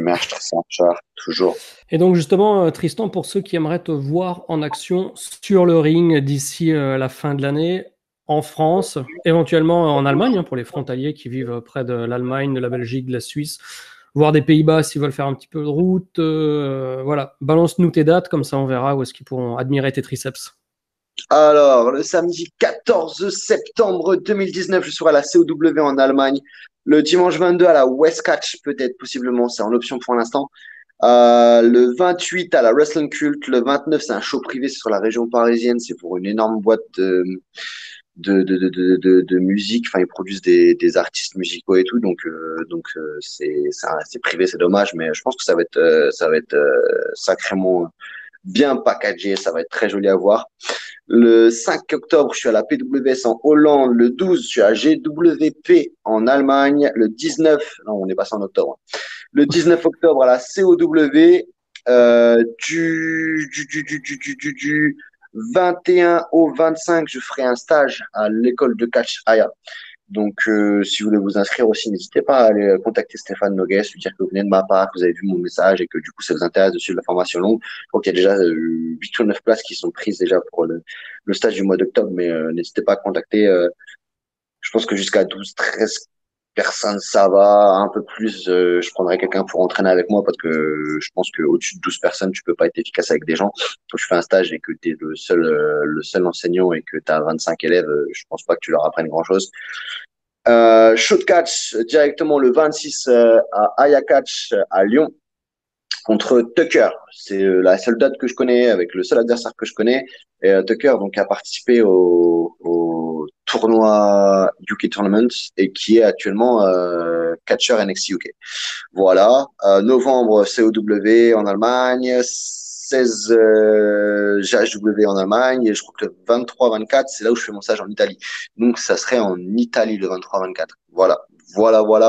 merch très cher, toujours. Et donc justement, Tristan, pour ceux qui aimeraient te voir en action sur le ring d'ici la fin de l'année, en France, éventuellement en Allemagne, hein, pour les frontaliers qui vivent près de l'Allemagne, de la Belgique, de la Suisse, voire des Pays-Bas s'ils veulent faire un petit peu de route. Voilà, balance-nous tes dates, comme ça on verra où est-ce qu'ils pourront admirer tes triceps. Alors, le samedi 14 septembre 2019, je serai à la COW en Allemagne. Le dimanche 22 à la Westcatch, peut-être, possiblement, c'est en option pour l'instant. Le 28 à la Wrestling Cult. Le 29, c'est un show privé, c'est sur la région parisienne. C'est pour une énorme boîte de musique. Enfin, ils produisent des artistes musicaux et tout. Donc c'est privé, c'est dommage. Mais je pense que ça va être sacrément bien packagé. Ça va être très joli à voir. Le 5 octobre, je suis à la PWS en Hollande. Le 12, je suis à GWP en Allemagne. Le 19, non, on est passé en octobre. Le 19 octobre à la COW. Du 21 au 25, je ferai un stage à l'école de catch Aya. Donc, si vous voulez vous inscrire aussi, n'hésitez pas à aller contacter Stéphane Nogues, lui dire que vous venez de ma part, que vous avez vu mon message et que du coup, ça vous intéresse de suivre la formation longue. Donc, il y a déjà 8 ou 9 places qui sont prises déjà pour le stage du mois d'octobre, mais n'hésitez pas à contacter. Je pense que jusqu'à 12, 13 personnes, ça va. Un peu plus, je prendrai quelqu'un pour entraîner avec moi parce que je pense qu'au-dessus de 12 personnes, tu peux pas être efficace avec des gens. Quand tu fais un stage et que tu es le seul enseignant et que tu as 25 élèves, je pense pas que tu leur apprennes grand-chose. Show de catch directement le 26 à Aya Catch à Lyon contre Tucker. C'est la seule date que je connais, avec le seul adversaire que je connais. Et Tucker donc a participé au tournoi UK Tournament et qui est actuellement catcher NXT UK. Voilà. Novembre, COW en Allemagne. 16 GHW en Allemagne et je crois que le 23-24, c'est là où je fais mon stage en Italie. Donc, ça serait en Italie le 23-24. Voilà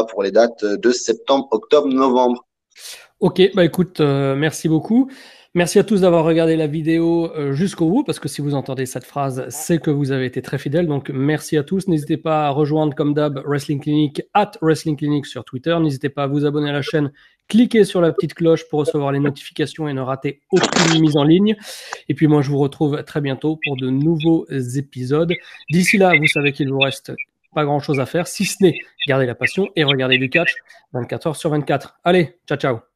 pour les dates de septembre, octobre, novembre. Ok, bah écoute, merci beaucoup. Merci à tous d'avoir regardé la vidéo jusqu'au bout, parce que si vous entendez cette phrase, c'est que vous avez été très fidèles. Donc merci à tous. N'hésitez pas à rejoindre comme d'hab Wrestling Clinic @Wrestling Clinic sur Twitter. N'hésitez pas à vous abonner à la chaîne, cliquez sur la petite cloche pour recevoir les notifications et ne rater aucune mise en ligne. Et puis moi, je vous retrouve très bientôt pour de nouveaux épisodes. D'ici là, vous savez qu'il vous reste pas grand chose à faire, si ce n'est garder la passion et regarder du catch 24 heures sur 24. Allez, ciao ciao.